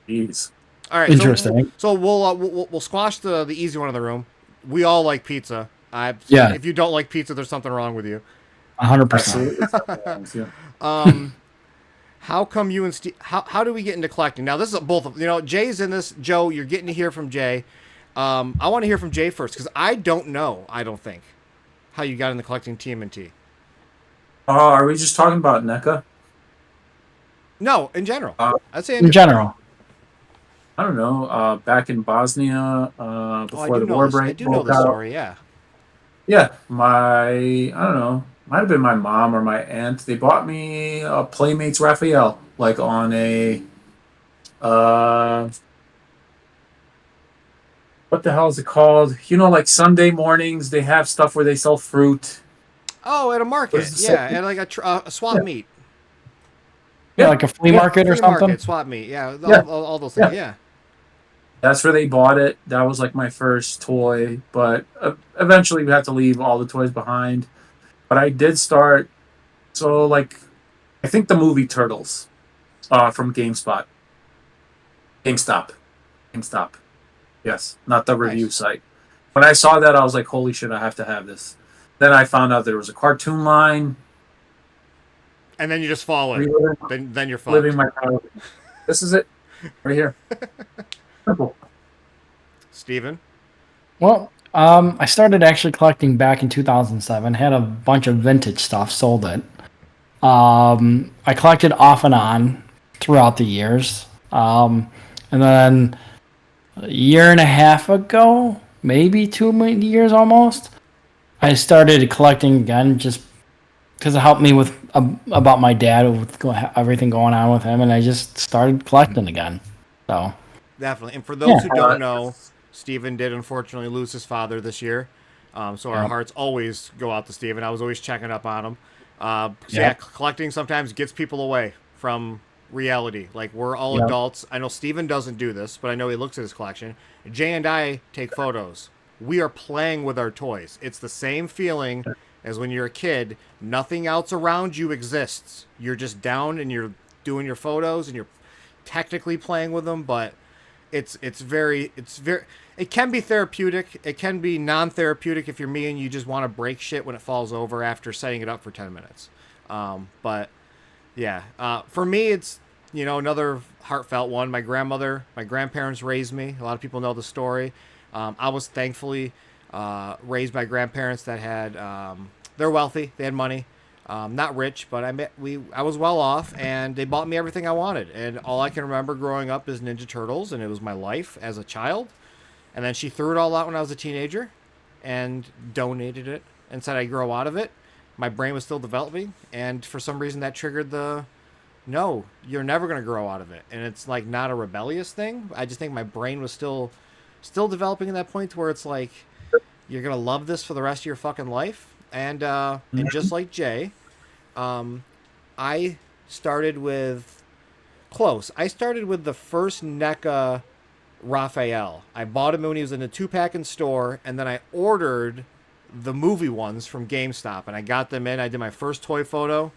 Jeez. All right, Interesting. So we'll squash the easy one in the room. We all like pizza. Yeah. If you don't like pizza, there's something wrong with you. 100%. Absolutely. Yeah. How come you and Steve? How do we get into collecting? Now this is both of Jay's in this. Joe, you're getting to hear from Jay. I want to hear from Jay first because I don't know. I don't think how you got into collecting TMNT. Are we just talking about NECA? No, in general. I'd say In general. I don't know. Back in Bosnia, before the war I break do know broke the out. story. Yeah. Yeah, I don't know. Might have been my mom or my aunt. They bought me a Playmates Raphael, like on a uh, what the hell is it called? You know, like Sunday mornings they have stuff where they sell fruit. Oh, at a What market. is the Yeah, second? at like a swap Yeah, meet. Yeah, yeah, like a flea yeah, market or Flea something. market, swap meet. Yeah, yeah, all those things. yeah. Yeah. That's where they bought it. That was like my first toy, but eventually we had to leave all the toys behind. But I did start. So like, I think the movie Turtles, from GameStop, GameStop. Yes, not the review Nice. site. When I saw that, I was like, "Holy shit, I have to have this." Then I found out there was a cartoon line. And then you just fall in. Reliving, Then you're living fucked. my childhood. This is it, right here. Simple. Steven? Well, I started actually collecting back in 2007. Had a bunch of vintage stuff, sold it. I collected off and on throughout the years. And then a year and a half ago, maybe 2 years almost, I started collecting again just because it helped me with about my dad with everything going on with him, and I just started collecting again. So Definitely. And for yeah, those who don't know, Steven did unfortunately lose his father this year. So our yeah, hearts always go out to Steven. I was always checking up on him. So yeah, yeah, collecting sometimes gets people away from reality. Like we're all yeah. adults. I know Steven doesn't do this, but I know he looks at his collection. Jay and I take photos. We are playing with our toys. It's the same feeling as when you're a kid. Nothing else around you exists. You're just down and you're doing your photos and you're technically playing with them, but it's very it can be therapeutic. It can be non-therapeutic if you're me and you just want to break shit when it falls over after setting it up for 10 minutes. But yeah, for me it's another heartfelt one. My grandparents raised me. A lot of people know the story. I was thankfully raised by grandparents that had they're wealthy. They had money. Not rich, but I was well off, and they bought me everything I wanted. And all I can remember growing up is Ninja Turtles, and it was my life as a child. And then she threw it all out when I was a teenager, and donated it, and said I'd grow out of it. My brain was still developing, and for some reason that triggered the no, you're never gonna grow out of it. And it's like not a rebellious thing. I just think my brain was still developing at that point to where it's like you're gonna love this for the rest of your fucking life. And just like Jay, I started with close. I started with the first NECA Raphael. I bought him when he was in a 2-pack in store, and then I ordered the movie ones from GameStop, and I got them in. I did my first toy photo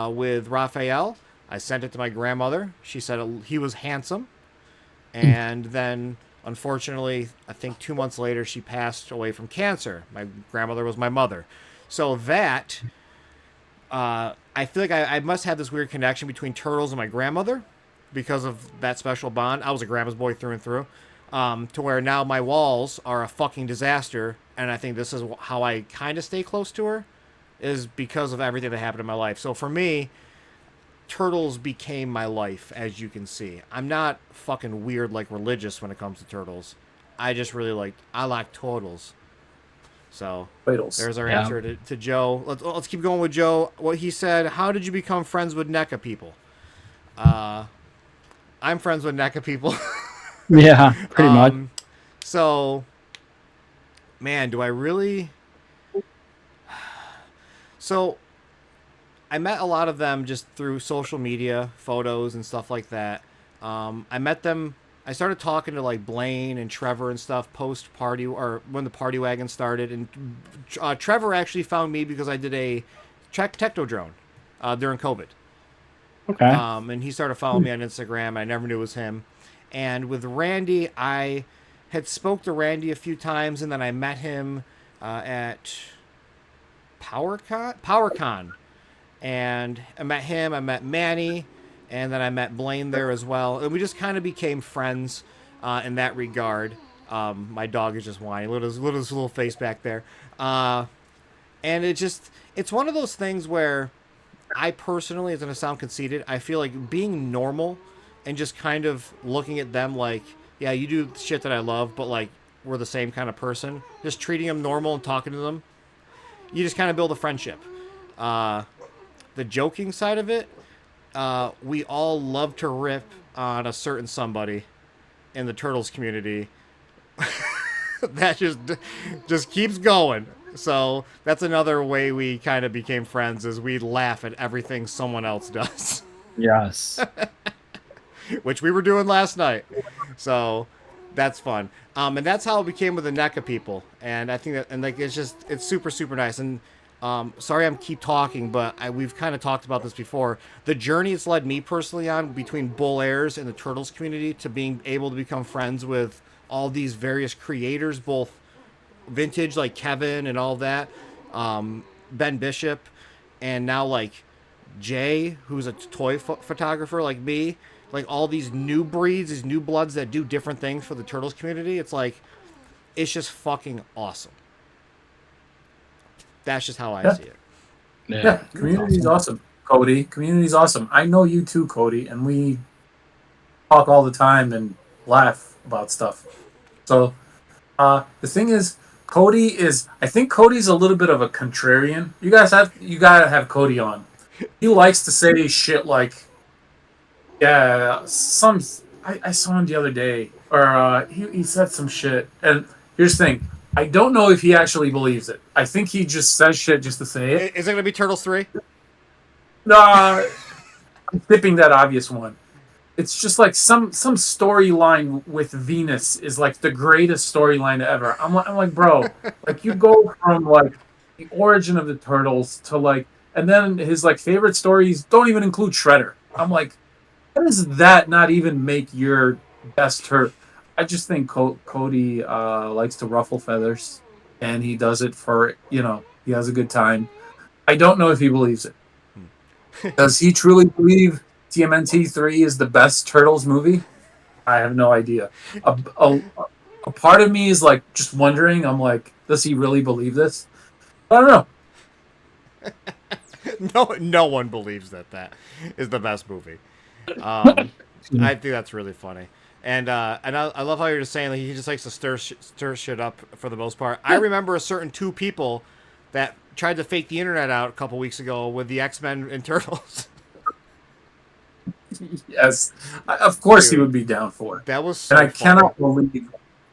with Raphael. I sent it to my grandmother. She said he was handsome. And then, unfortunately, I think 2 months later, she passed away from cancer. My grandmother was my mother. So that, I feel like I must have this weird connection between Turtles and my grandmother because of that special bond. I was a grandma's boy through and through. To where now my walls are a fucking disaster. And I think this is how I kind of stay close to her, is because of everything that happened in my life. So for me, Turtles became my life, as you can see. I'm not fucking weird like religious when it comes to Turtles. I just really I like Turtles. So Turtles. there's our answer to Joe. Let's keep going with Joe. What he said, how did you become friends with NECA people? I'm friends with NECA people. Yeah, pretty much. So, man, do I really... So, I met a lot of them just through social media, photos and stuff like that. I met them. I started talking to like Blaine and Trevor and stuff post party, or when the party wagon started. And Trevor actually found me because I did a techno drone during COVID. Okay. And he started following me on Instagram. I never knew it was him. And with Randy, I had spoke to Randy a few times, and then I met him at PowerCon. And I met him, I met Manny, and then I met Blaine there as well. And we just kind of became friends in that regard. My dog is just whining. Look at his little face back there. And it's one of those things where I personally, it's going to sound conceited, I feel like being normal and just kind of looking at them like, yeah, you do shit that I love, but like we're the same kind of person. Just treating them normal and talking to them. You just kind of build a friendship. The joking side of it, we all love to rip on a certain somebody in the Turtles community. That just keeps going. So that's another way we kind of became friends, is we laugh at everything someone else does. Yes. Which we were doing last night. So that's fun. And that's how it became with the NECA people. And I think that, and like, it's super, super nice. And sorry I'm keep talking, but we've kind of talked about this before. The journey it's led me personally on between Bull Airs and the Turtles community to being able to become friends with all these various creators, both vintage like Kevin and all that, Ben Bishop, and now like Jay, who's a toy photographer like me, like all these new breeds, these new bloods that do different things for the Turtles community. It's just fucking awesome. That's just how I see it. Yeah, community's awesome, Cody. Community's awesome. I know you too, Cody, and we talk all the time and laugh about stuff. So the thing is, I think Cody's a little bit of a contrarian. You gotta have Cody on. He likes to say shit like, yeah, I saw him the other day, or he said some shit. And here's the thing, I don't know if he actually believes it. I think he just says shit just to say it. Is it gonna be Turtles 3? No, I'm skipping that obvious one. It's just like some storyline with Venus is like the greatest storyline ever. I'm like, bro, like you go from like the origin of the Turtles to like, and then his like favorite stories don't even include Shredder. I'm like, how does that not even make your best turtle? I just think Cody likes to ruffle feathers, and he does it for, he has a good time. I don't know if he believes it. Does he truly believe TMNT 3 is the best Turtles movie? I have no idea. A part of me is like just wondering. I'm like, does he really believe this? I don't know. No one believes that is the best movie. I think that's really funny. And I love how you're just saying that he just likes to stir shit up for the most part. I remember a certain two people that tried to fake the internet out a couple weeks ago with the X-Men and Turtles. Yes, of course he would be down for it. That was so and I funny. cannot believe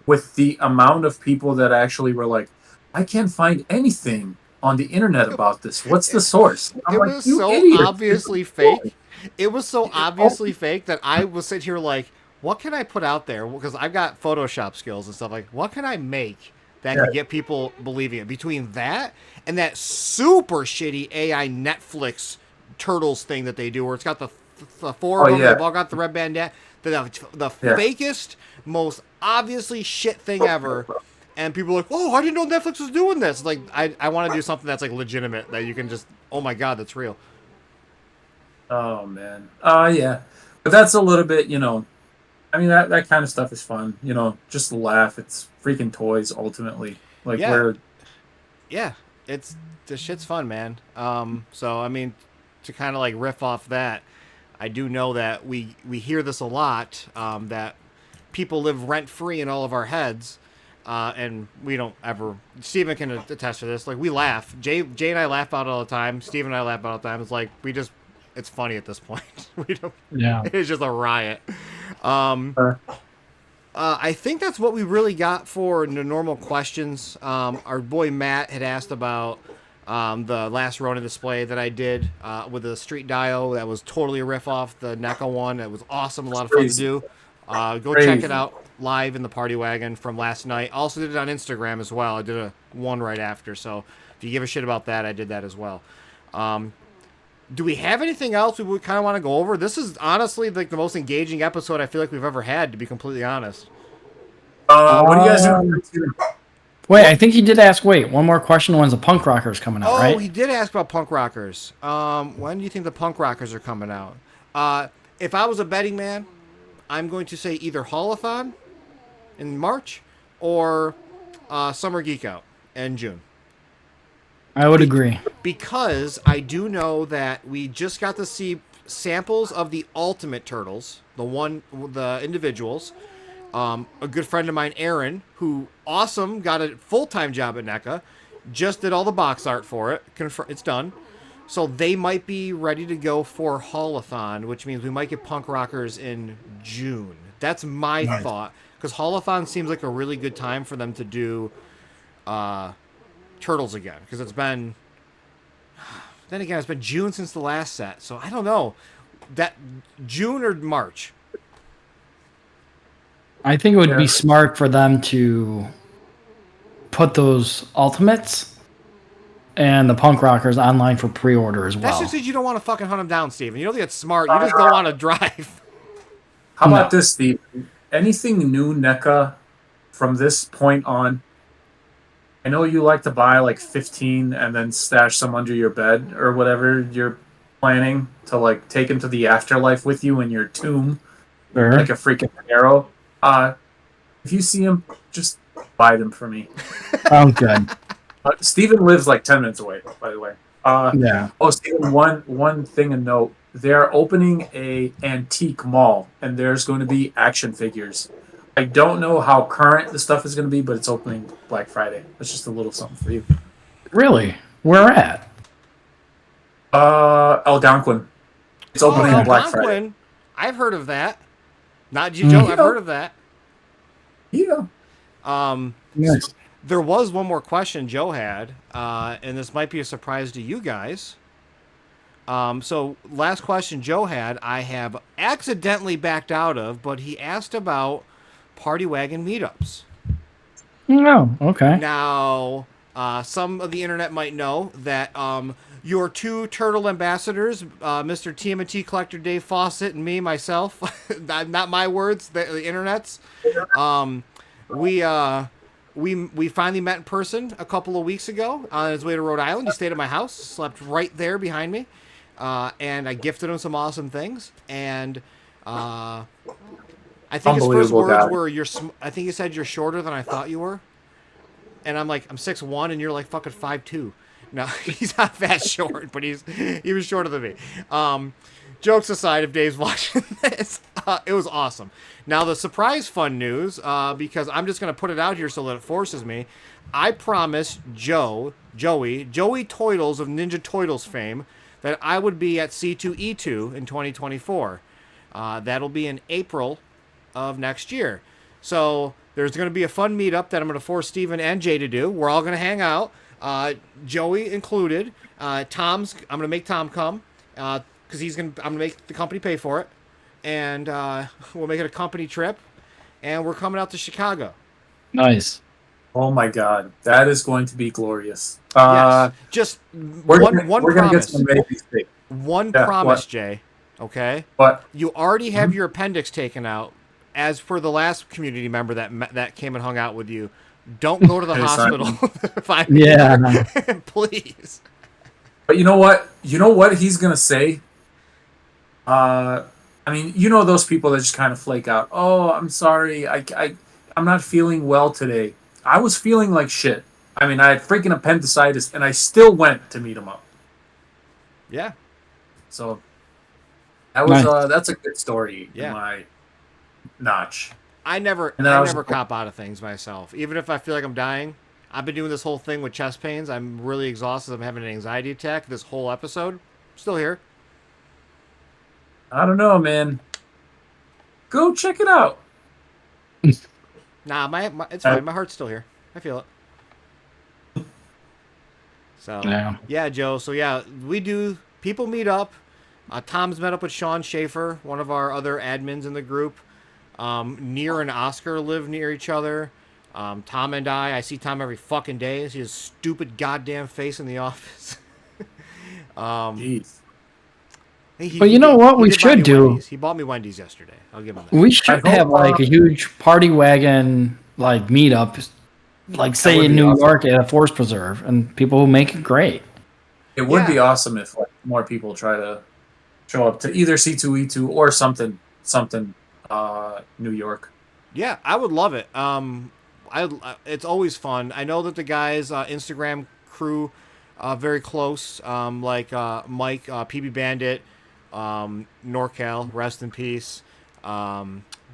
with the amount of people that actually were like, I can't find anything on the internet about this. What's the source? I'm like, was so idiot. Obviously fake. It was so obviously fake that I was sitting here like, what can I put out there? Because I've got Photoshop skills and stuff. Like, what can I make that could get people believing it. Between that and that super shitty AI Netflix Turtles thing that they do, where it's got the four Oh of them, yeah, they've all got the red bandana, the yeah. fakest, most obviously shit thing ever. And people are like, oh, I didn't know Netflix was doing this. Like, I want to do something that's like legitimate, that you can just, oh my god, that's real. Oh man. Yeah. But that's a little bit, I mean that kind of stuff is fun. Just laugh. It's freaking toys ultimately. Like Yeah, where yeah, it's the shit's fun, man. So I mean, to kind of like riff off that, I do know that we hear this a lot, that people live rent free in all of our heads, and we don't ever. Steven can attest to this. Like, we laugh. Jay and I laugh about it all the time. Steven and I laugh about it all the time. It's like it's funny at this point. We don't. Yeah. It's just a riot. Um, uh, I think that's what we really got for the normal questions. Our boy Matt had asked about the last Rona display that I did with the Street Dio. That was totally a riff off the NECA one. It was awesome, a lot of fun to crazy. do. Go check Crazy. it out live in the Party Wagon from last night. Also did it on Instagram as well. I did a one right after. So if you give a shit about that, I did that as well. Do we have anything else we would kind of want to go over? This is honestly like the most engaging episode I feel like we've ever had, to be completely honest. What do you guys Um, do? Wait, I think he did ask. Wait, one more question. When's the punk rockers coming out? Oh, Right? he did ask about punk rockers. When do you think the punk rockers are coming out? If I was a betting man, I'm going to say either Holothon in March or Summer Geek Out in June. I would agree. Because I do know that we just got to see samples of the Ultimate Turtles, the individuals. A good friend of mine, Aaron, who got a full-time job at NECA, just did all the box art for it. It's done. So they might be ready to go for Holothon, which means we might get punk rockers in June. That's my thought, because Holothon seems like a really good time for them to do Turtles again, because it's been June since the last set, so I don't know, that June or March. I think it would Yeah. be smart for them to put those ultimates and the punk rockers online for pre-order as That's well. just because you don't want to fucking hunt them down, Steven. You don't think it's smart. You just don't want to drive. How No. about this, Steve? Anything new NECA from this point on? I know you like to buy like 15 and then stash some under your bed or whatever you're planning to like take into the afterlife with you in your tomb, Sure. like a freaking arrow. If you see them, just buy them for me. Sounds good. Steven lives like 10 minutes away, by the way. Yeah. Oh, Steven, one thing to note. They're opening a antique mall, and there's going to be action figures. I don't know how current the stuff is going to be, but it's opening Black Friday. That's just a little something for you. Really? Where at? Algonquin. It's opening on Black Friday. Algonquin. I've heard of that. Not you, Joe. I've heard of that. Yeah. Nice. There was one more question Joe had, and this might be a surprise to you guys. So last question Joe had, I have accidentally backed out of, but he asked about Party Wagon meetups. No. Okay. Now, some of the internet might know that your two turtle ambassadors, Mr. TMNT Collector Dave Fawcett and me, myself, not my words, the internet's, we finally met in person a couple of weeks ago on his way to Rhode Island. He stayed at my house, slept right there behind me, and I gifted him some awesome things. And I think his first Unbelievable words guy. were, I think he said, "You're shorter than I thought you were." And I'm like, I'm 6'1", and you're like fucking 5'2". No, he's not that short, but he was shorter than me. Jokes aside, if Dave's watching this, it was awesome. Now the surprise fun news, because I'm just gonna put it out here so that it forces me. I promised Joey Toidles of Ninja Toidles fame that I would be at C2E2 in 2024. That'll be in April of next year. So there's going to be a fun meetup that I'm going to force Steven and Jay to do. We're all going to hang out, Joey included. I'm going to make Tom come because I'm going to make the company pay for it, and we'll make it a company trip, and we're coming out to Chicago. Nice. Oh my God, that is going to be glorious. Yes. Just one We're gonna get some promise. amazing steak. One Yeah. promise, What? Jay. Okay. What? You already have Mhm. your appendix taken out. As for the last community member that came and hung out with you, don't go to the hospital. Anytime. Yeah. Year, please. But you know what? You know what he's gonna say? Uh, I mean, you know those people that just kind of flake out. Oh, I'm sorry. I'm not feeling well today. I was feeling like shit. I mean, I had freaking appendicitis, and I still went to meet him up. Yeah. So that was Nice. that's a good story in Yeah. my notch. I never And then I I was never cop out of things myself. Even if I feel like I'm dying. I've been doing this whole thing with chest pains. I'm really exhausted. I'm having an anxiety attack this whole episode. Still here. I don't know, man. Go check it out. Nah, my it's Uh, fine. My heart's still here. I feel it. So Yeah. yeah, Joe. So yeah, we do. People meet up. Tom's met up with Sean Schaefer, one of our other admins in the group. Near and Oscar live near each other. Tom and I see Tom every fucking day. I see his stupid goddamn face in the office. Jeez. But you know what we did buy me should do? Wendy's. He bought me Wendy's yesterday. I'll give him that. We should I have hope, like a huge party wagon like meetup, like say would in be New awesome. York at a forest preserve, and people who make it great. It would be Yeah. awesome if like more people try to show up to either C2E2 or something New York. Yeah, I would love it. It's always fun. I know that the guys Instagram crew very close. Like Mike, PB Bandit, NorCal, rest in peace.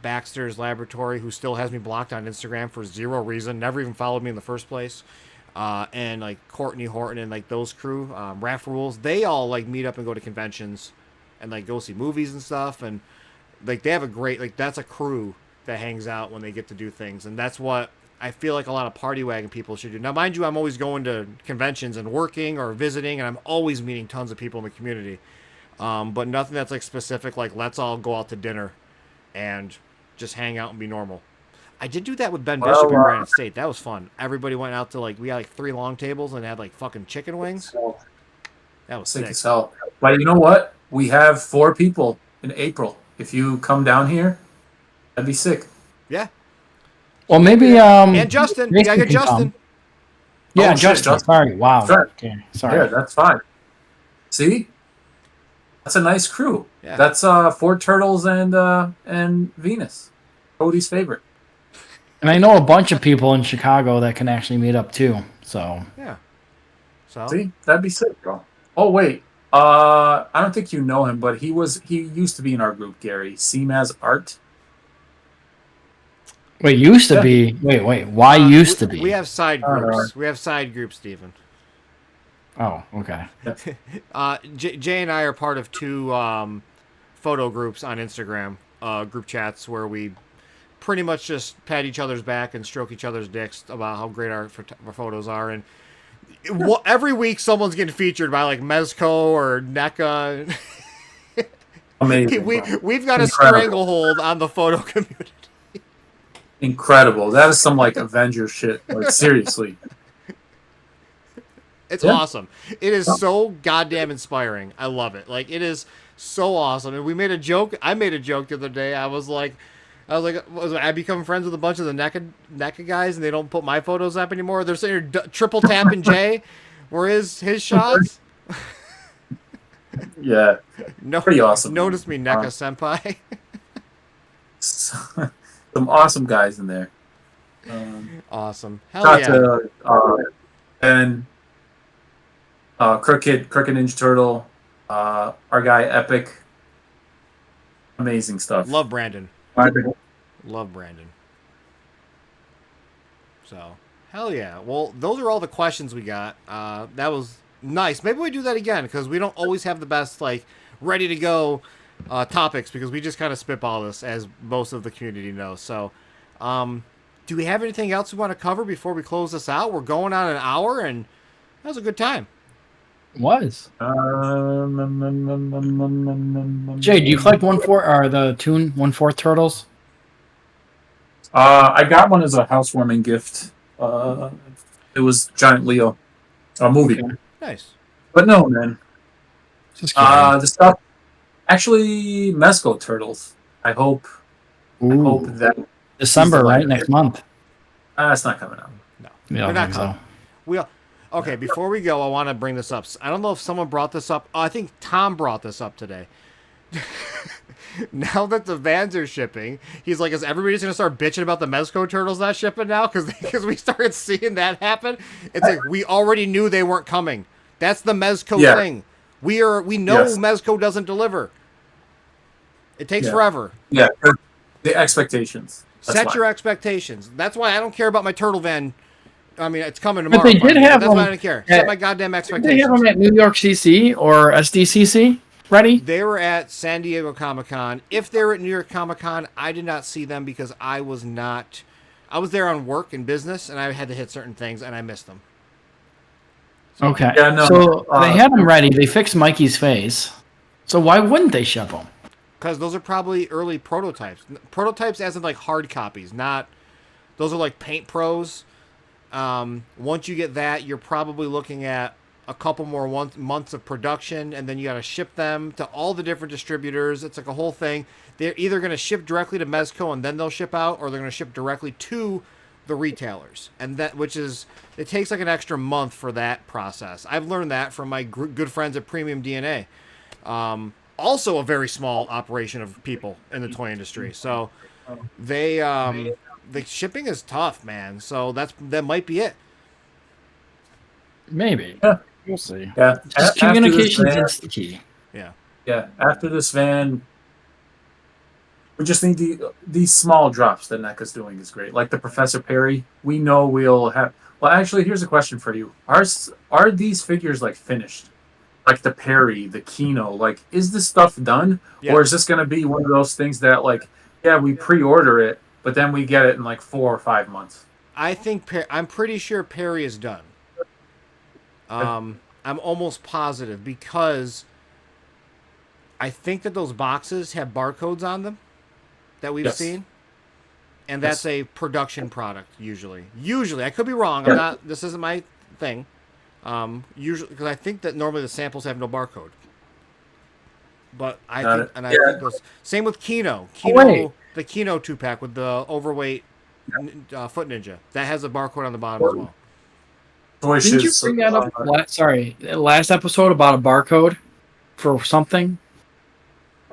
Baxter's Laboratory, who still has me blocked on Instagram for zero reason, never even followed me in the first place. And like Courtney Horton and like those crew, Raf Rules, they all like meet up and go to conventions and like go see movies and stuff. And like they have a great like that's a crew that hangs out when they get to do things, and that's what I feel like a lot of party wagon people should do. Now, mind you, I'm always going to conventions and working or visiting, and I'm always meeting tons of people in the community. But nothing that's like specific, like let's all go out to dinner and just hang out and be normal. I did do that with Ben Bishop in Granite State. That was fun. Everybody went out to like we had like 3 long tables and had like fucking chicken wings. That was Sick sick. as hell. But you know what? We have 4 people in April. If you come down here, that'd be sick. Yeah. Well, maybe And Justin, Jason yeah, get can Justin. come. Yeah, Oh, shit, Justin. Justin. Sorry. Wow. Sure. Okay. Sorry. Yeah, that's fine. See? That's a nice crew. Yeah. That's Four Turtles and Venus. Cody's favorite. And I know a bunch of people in Chicago that can actually meet up too. So Yeah. So See? That'd be sick, bro. Oh wait. I don't think you know him, but he used to be in our group, Gary. CMAS Art. wait, used to Yeah. be. Wait. Why used to be? We have side All groups. right. We have side groups, Stephen. Oh, okay. Jay and I are part of 2 photo groups on Instagram, group chats where we pretty much just pat each other's back and stroke each other's dicks about how great our photos are. And every week someone's getting featured by like Mezco or NECA. Amazing. bro. We've got a Incredible. stranglehold on the photo community. Incredible. That is some like Avenger shit. Like seriously. It's Yeah. awesome. It is so goddamn inspiring. I love it. Like it is so awesome. And we made a joke. I made a joke the other day. I was like, I become friends with a bunch of the NECA guys, and they don't put my photos up anymore. They're saying triple tapping Jay, where his shots. Yeah. No, Pretty awesome. Notice me, NECA senpai. Some awesome guys in there. Awesome. Hell Talk yeah. to Ben, Crooked Ninja Turtle, our guy Epic. Amazing stuff. Love Brandon. Love Brandon. So, hell yeah. Well, those are all the questions we got. That was nice. Maybe we do that again because we don't always have the best, like, ready to go topics because we just kind of spitball this, as most of the community knows. So, do we have anything else we want to cover before we close this out? We're going on an hour, and that was a good time. Was Jay? Do you collect 1/4 or the Toon 1/4 turtles? I got one as a housewarming gift It was Giant Leo, a movie. Okay. Nice. But no, man. Just kidding. The stuff actually Mezco turtles. I hope Ooh, that he's the December, right? lighter. Next month. It's not coming out. No, You they're don't not think coming. so? We all, okay. Before we go, I want to bring this up. I don't know if someone brought this up. Oh, I think Tom brought this up today. Now that the vans are shipping, he's like, "Is everybody just gonna start bitching about the Mezco turtles not shipping now?" Because we started seeing that happen. It's like we already knew they weren't coming. That's the Mezco Yeah. thing. We know Yes. Mezco doesn't deliver. It takes Yeah. forever. Yeah, the expectations. That's Set why. your expectations. That's why I don't care about my turtle van. I mean, it's coming But tomorrow. they did finally, but have that's why I them. don't care. Set At, my goddamn did they have expectations. them at New York CC or SDCC ready? They were at San Diego Comic Con. If they were at New York Comic Con, I did not see them because I was not. I was there on work and business, and I had to hit certain things, and I missed them. Okay. Yeah, no, So they had them ready. They fixed Mikey's face. So why wouldn't they ship them? Because those are probably early prototypes. Prototypes as in like hard copies, not. Those are like paint pros. Once you get that, you're probably looking at a couple more months of production, and then you got to ship them to all the different distributors. It's like a whole thing. They're either going to ship directly to Mezco and then they'll ship out, or they're going to ship directly to the retailers, and that which is it takes like an extra month for that process. I've learned that from my good friends at Premium DNA. Also, a very small operation of people in the toy industry. So they the shipping is tough, man. So that might be it. Maybe. Yeah. We'll see. Yeah. Just After this communications van, is the key. Yeah. yeah. After this van, we just need these small drops that NECA's doing is great. Like the Professor Perry, we know we'll have. Well, actually, here's a question for you: Are these figures like finished? Like the Perry, the Kino, like is this stuff done, Yeah. or is this going to be one of those things that like, yeah, we pre-order it, but then we get it in like 4 or 5 months? I think I'm pretty sure Perry is done. I'm almost positive because I think that those boxes have barcodes on them that we've Yes. seen, and Yes. that's a production product usually. Usually, I could be wrong. I'm not. This isn't my thing. Usually, because I think that normally the samples have no barcode. But I Got think, it. and I Yeah. think those. Same with Kino. wait. The Kino 2-pack with the overweight foot ninja that has a barcode on the bottom as well. Didn't you Choices. bring that up? Last episode about a barcode for something,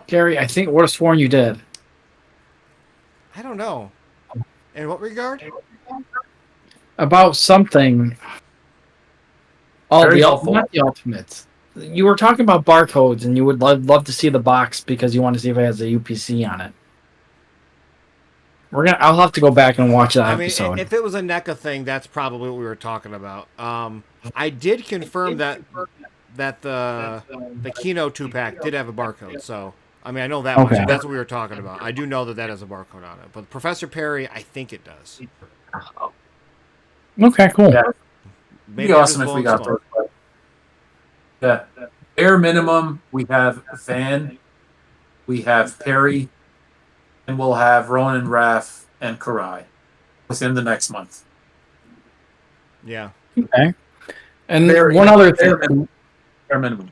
Gary? I think would have sworn you did. I don't know. In what regard? About something. Oh, Very helpful. not the ultimates. You were talking about barcodes, and you would love to see the box because you want to see if it has a UPC on it. I'll have to go back and watch that I mean, episode. if it was a NECA thing, that's probably what we were talking about. I did confirm that the Kino 2-pack did have a barcode. So, I mean, I know that much. Okay. That's what we were talking about. I do know that has a barcode on it. But Professor Perry, I think it does. Okay, cool. Yeah. Maybe It'd be I'm awesome just if we blowing got smoke. those. Yeah. Bare minimum, we have Van, we have Perry, and we'll have Ronan, Raff, and Karai within the next month. Yeah. Okay. And Very- one other bare thing. Bare minimum.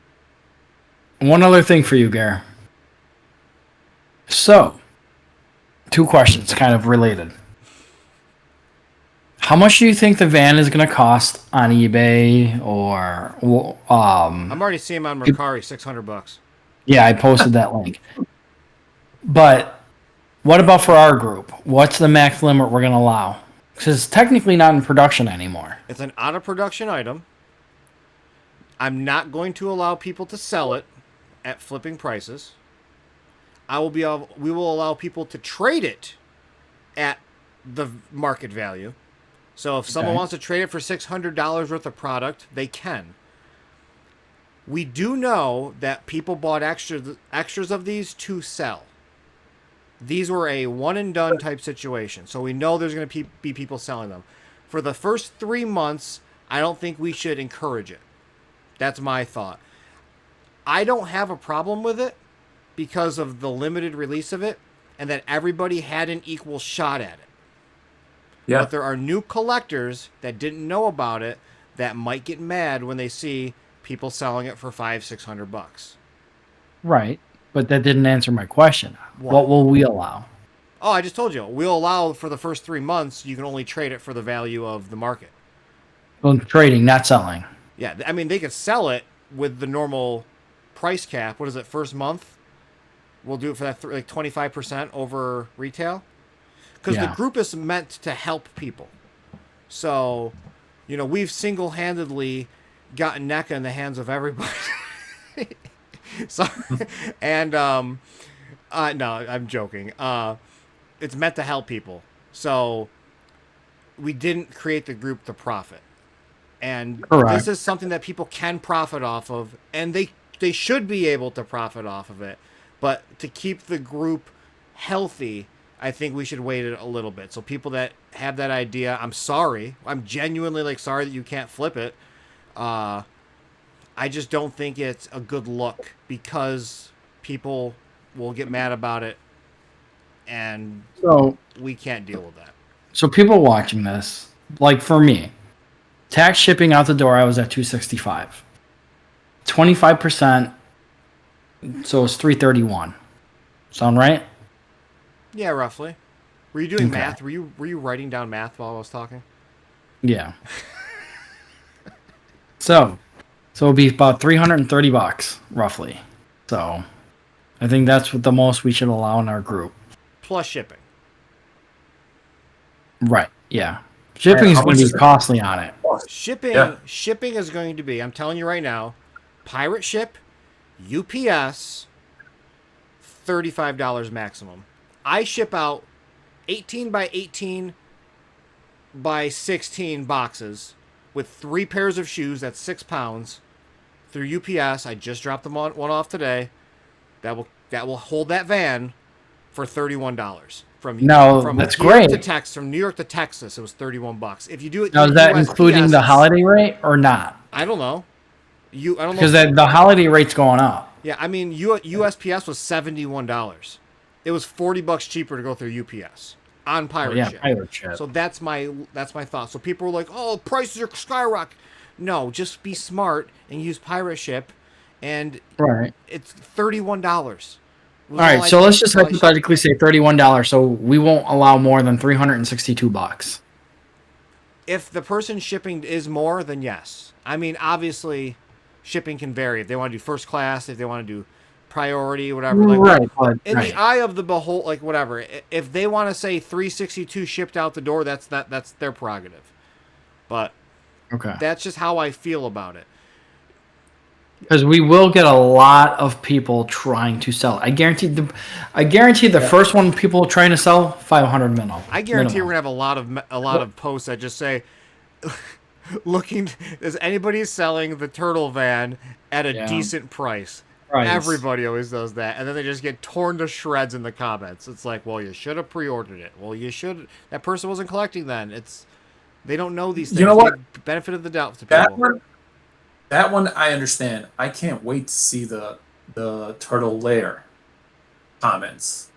One other thing for you, Gare. So, two questions kind of related. How much do you think the van is going to cost on eBay or I'm already seeing him on Mercari, $600. yeah, I posted that link. But what about for our group? What's the max limit we're going to allow? Because it's technically not in production anymore. It's an out of production item. I'm not going to allow people to sell it at flipping prices. We will allow people to trade it at the market value. So if someone Okay. wants to trade it for $600 worth of product, they can. We do know that people bought extras of these to sell. These were a one and done type situation. So we know there's going to be people selling them. For the first 3 months, I don't think we should encourage it. That's my thought. I don't have a problem with it because of the limited release of it and that everybody had an equal shot at it. Yeah. But there are new collectors that didn't know about it that might get mad when they see people selling it for $500-600. Right. But that didn't answer my question. What? What will we allow? Oh, I just told you. We'll allow for the first 3 months. You can only trade it for the value of the market. Well, trading, not selling. Yeah, I mean they could sell it with the normal price cap. What is it? First month, we'll do it for that like 25% over retail. Because the Yeah. group is meant to help people. So, we've single-handedly gotten NECA in the hands of everybody. So, and no, I'm joking. It's meant to help people. So, we didn't create the group to profit. And Correct. this is something that people can profit off of, and they should be able to profit off of it. But to keep the group healthy, I think we should wait it a little bit. So people that have that idea, I'm sorry. I'm genuinely sorry that you can't flip it. I just don't think it's a good look because people will get mad about it, and So, we can't deal with that. so people watching this, like for me, tax shipping out the door, I was at 265. 25%, so it's 331. Sound right? Yeah, roughly. Were you doing Okay. math? Were you writing down math while I was talking? Yeah. So it'll be about $330 roughly. So I think that's what the most we should allow in our group. Plus shipping. Right. Yeah. Shipping is how going much to is be it? costly on it. Shipping Yeah. shipping is going to be, I'm telling you right now, pirate ship, UPS, $35 maximum. I ship out 18 by 18 by 16 boxes with 3 pairs of shoes. That's 6 pounds through UPS. I just dropped them one off today. That will hold that van for $31 No, that's here to great. Texas. From New York to Texas, it was $31. If you do it Now, is through that USPS, including the it's- holiday rate or not? I don't know. I don't know. Because the holiday rate's going up. Yeah, I mean, USPS was $71. It was $40 cheaper to go through UPS on pirate Yeah, ship. pirate ship. So that's my thought. So people were like, "Oh, prices are skyrocketing." No, just be smart and use pirate ship, and Right. it's $31. All right. So let's just hypothetically say $31. So we won't allow more than $362. If the person shipping is more, then yes. I mean, obviously, shipping can vary. If they want to do first class, if they want to do priority, whatever. Like, Right. But, in right. the eye of the behold, like whatever. If they want to say 362 shipped out the door, that's their prerogative. But Okay. that's just how I feel about it. Because we will get a lot of people trying to sell. I guarantee the first one people trying to sell 500 minimum. I guarantee minimum. we're gonna have a lot of posts that just say, "Looking, is anybody selling the turtle van at a Yeah. decent price?" Price. Everybody always does that, and then they just get torn to shreds in the comments. It's like, well, you should have pre-ordered it. Well, you should. That person wasn't collecting then. They don't know these things. You know what? Give benefit of the doubt to That people. one I understand. I can't wait to see the turtle layer comments.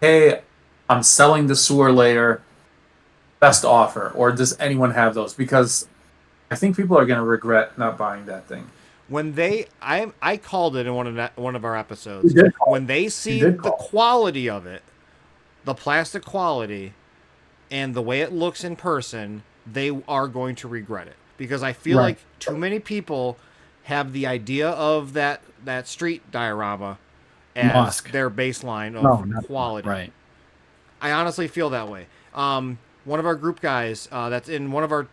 Hey, I'm selling the sewer layer. Best offer. Or does anyone have those? Because I think people are gonna regret not buying that thing. When I called it in one of our episodes. You did call When they see did the call. quality of it, the plastic quality, and the way it looks in person, they are going to regret it, because I feel Right. like too many people have the idea of that street diorama as Musk. their baseline of No, not quality. Right. I honestly feel that way. One of our group guys that's in one of our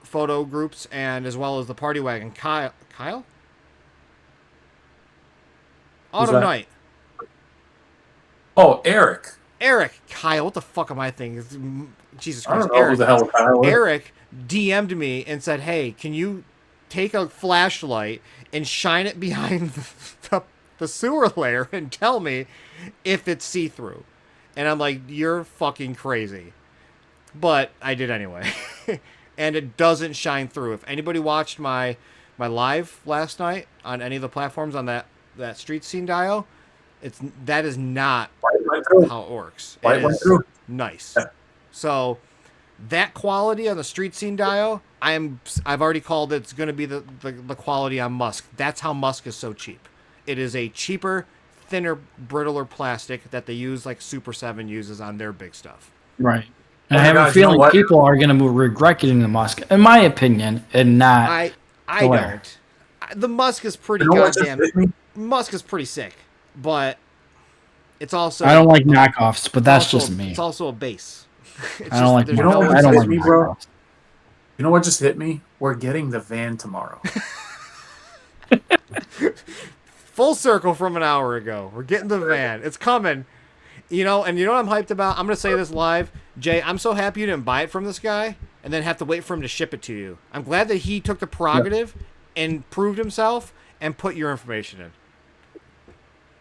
photo groups, and as well as the Party Wagon, Kyle? Autumn that? Night. Oh, Eric. Kyle, what the fuck am I thinking? Jesus I Christ. don't know who the hell Kyle is. Eric DM'd me and said, "Hey, can you take a flashlight and shine it behind the sewer layer and tell me if it's see-through?" And I'm like, "You're fucking crazy." But I did anyway. And it doesn't shine through. If anybody watched my live last night on any of the platforms on that street scene dial, that is not Light went through. how it works. Light It went is through. nice. Yeah. So that quality on the street scene Dio, I've already called it. It's going to be the quality on Musk. That's how Musk is so cheap. It is a cheaper, thinner, brittler plastic that they use like Super 7 uses on their big stuff. Right. And Oh I my have gosh, a you know feeling what? people are going to regret getting the Musk, in my opinion, and not. I Blair. don't. The Musk is pretty You know what just goddamn. hit me? Musk is pretty sick, but it's also. I don't like knockoffs, but that's also- just me. It's also a base. I don't like. there's You know what I don't just like hit me, bro? knockoffs. You know what just hit me? We're getting the van tomorrow. Full circle from an hour ago. We're getting the van. It's coming. You know, and you know what I'm hyped about? I'm going to say this live. Jay, I'm so happy you didn't buy it from this guy and then have to wait for him to ship it to you. I'm glad that he took the prerogative and proved himself and put your information in.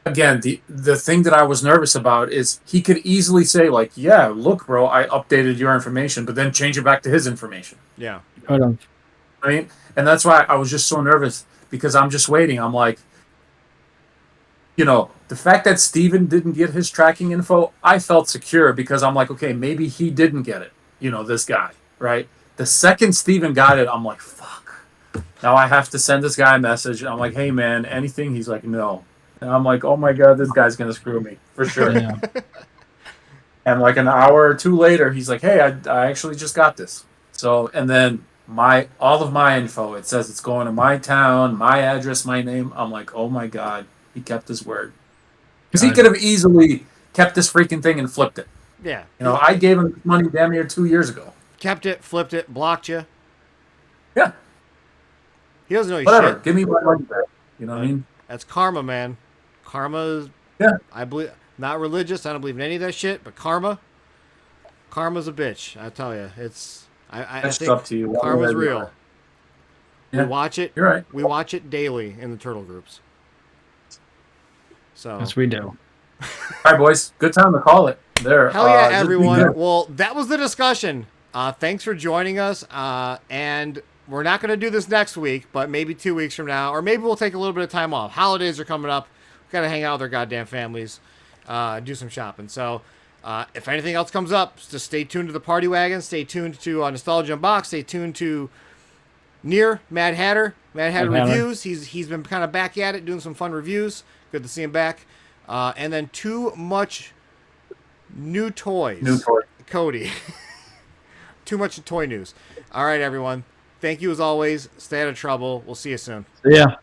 Again, the thing that I was nervous about is he could easily say, like, yeah, look, bro, I updated your information, but then change it back to his information. Yeah. Hold on. I mean, and that's why I was just so nervous because I'm just waiting. I'm like, you know, the fact that Steven didn't get his tracking info, I felt secure because I'm like, okay, maybe he didn't get it. You know, this guy, right? The second Steven got it, I'm like, fuck. Now I have to send this guy a message. I'm like, hey, man, anything? He's like, no. And I'm like, oh my God, this guy's going to screw me for sure. Yeah. And like an hour or two later, he's like, hey, I actually just got this. So, and then all of my info, it says it's going to my town, my address, my name. I'm like, oh my God, he kept his word. Because he could have easily kept this freaking thing and flipped it. Yeah. You know, I gave him money damn near 2 years ago. Kept it, flipped it, blocked you. Yeah, He doesn't know your whatever. shit. Give me my money back. You know what I mean? That's karma, man. Karma is. Yeah. I believe. Not religious. I don't believe in any of that shit. But karma's a bitch. I tell you, it's. I That's think up to you. karma's Whatever. real. Yeah. We watch it. You're right. We watch it daily in the turtle groups. So. Yes, we do. All right, boys. Good time to call it. There. Hell yeah, this has been everyone. good. Well, that was the discussion. Thanks for joining us. And we're not going to do this next week, but maybe 2 weeks from now, or maybe we'll take a little bit of time off. Holidays are coming up. We've got to hang out with our goddamn families, do some shopping. So if anything else comes up, just stay tuned to the Party Wagon. Stay tuned to Nostalgia Unbox. Stay tuned to Mad Hatter. Mad Hatter Reviews. He's been kind of back at it, doing some fun reviews. Good to see him back. And then Too Much New Toys. New toy. Cody. Too much toy news. All right, everyone. Thank you as always. Stay out of trouble. We'll see you soon. Yeah.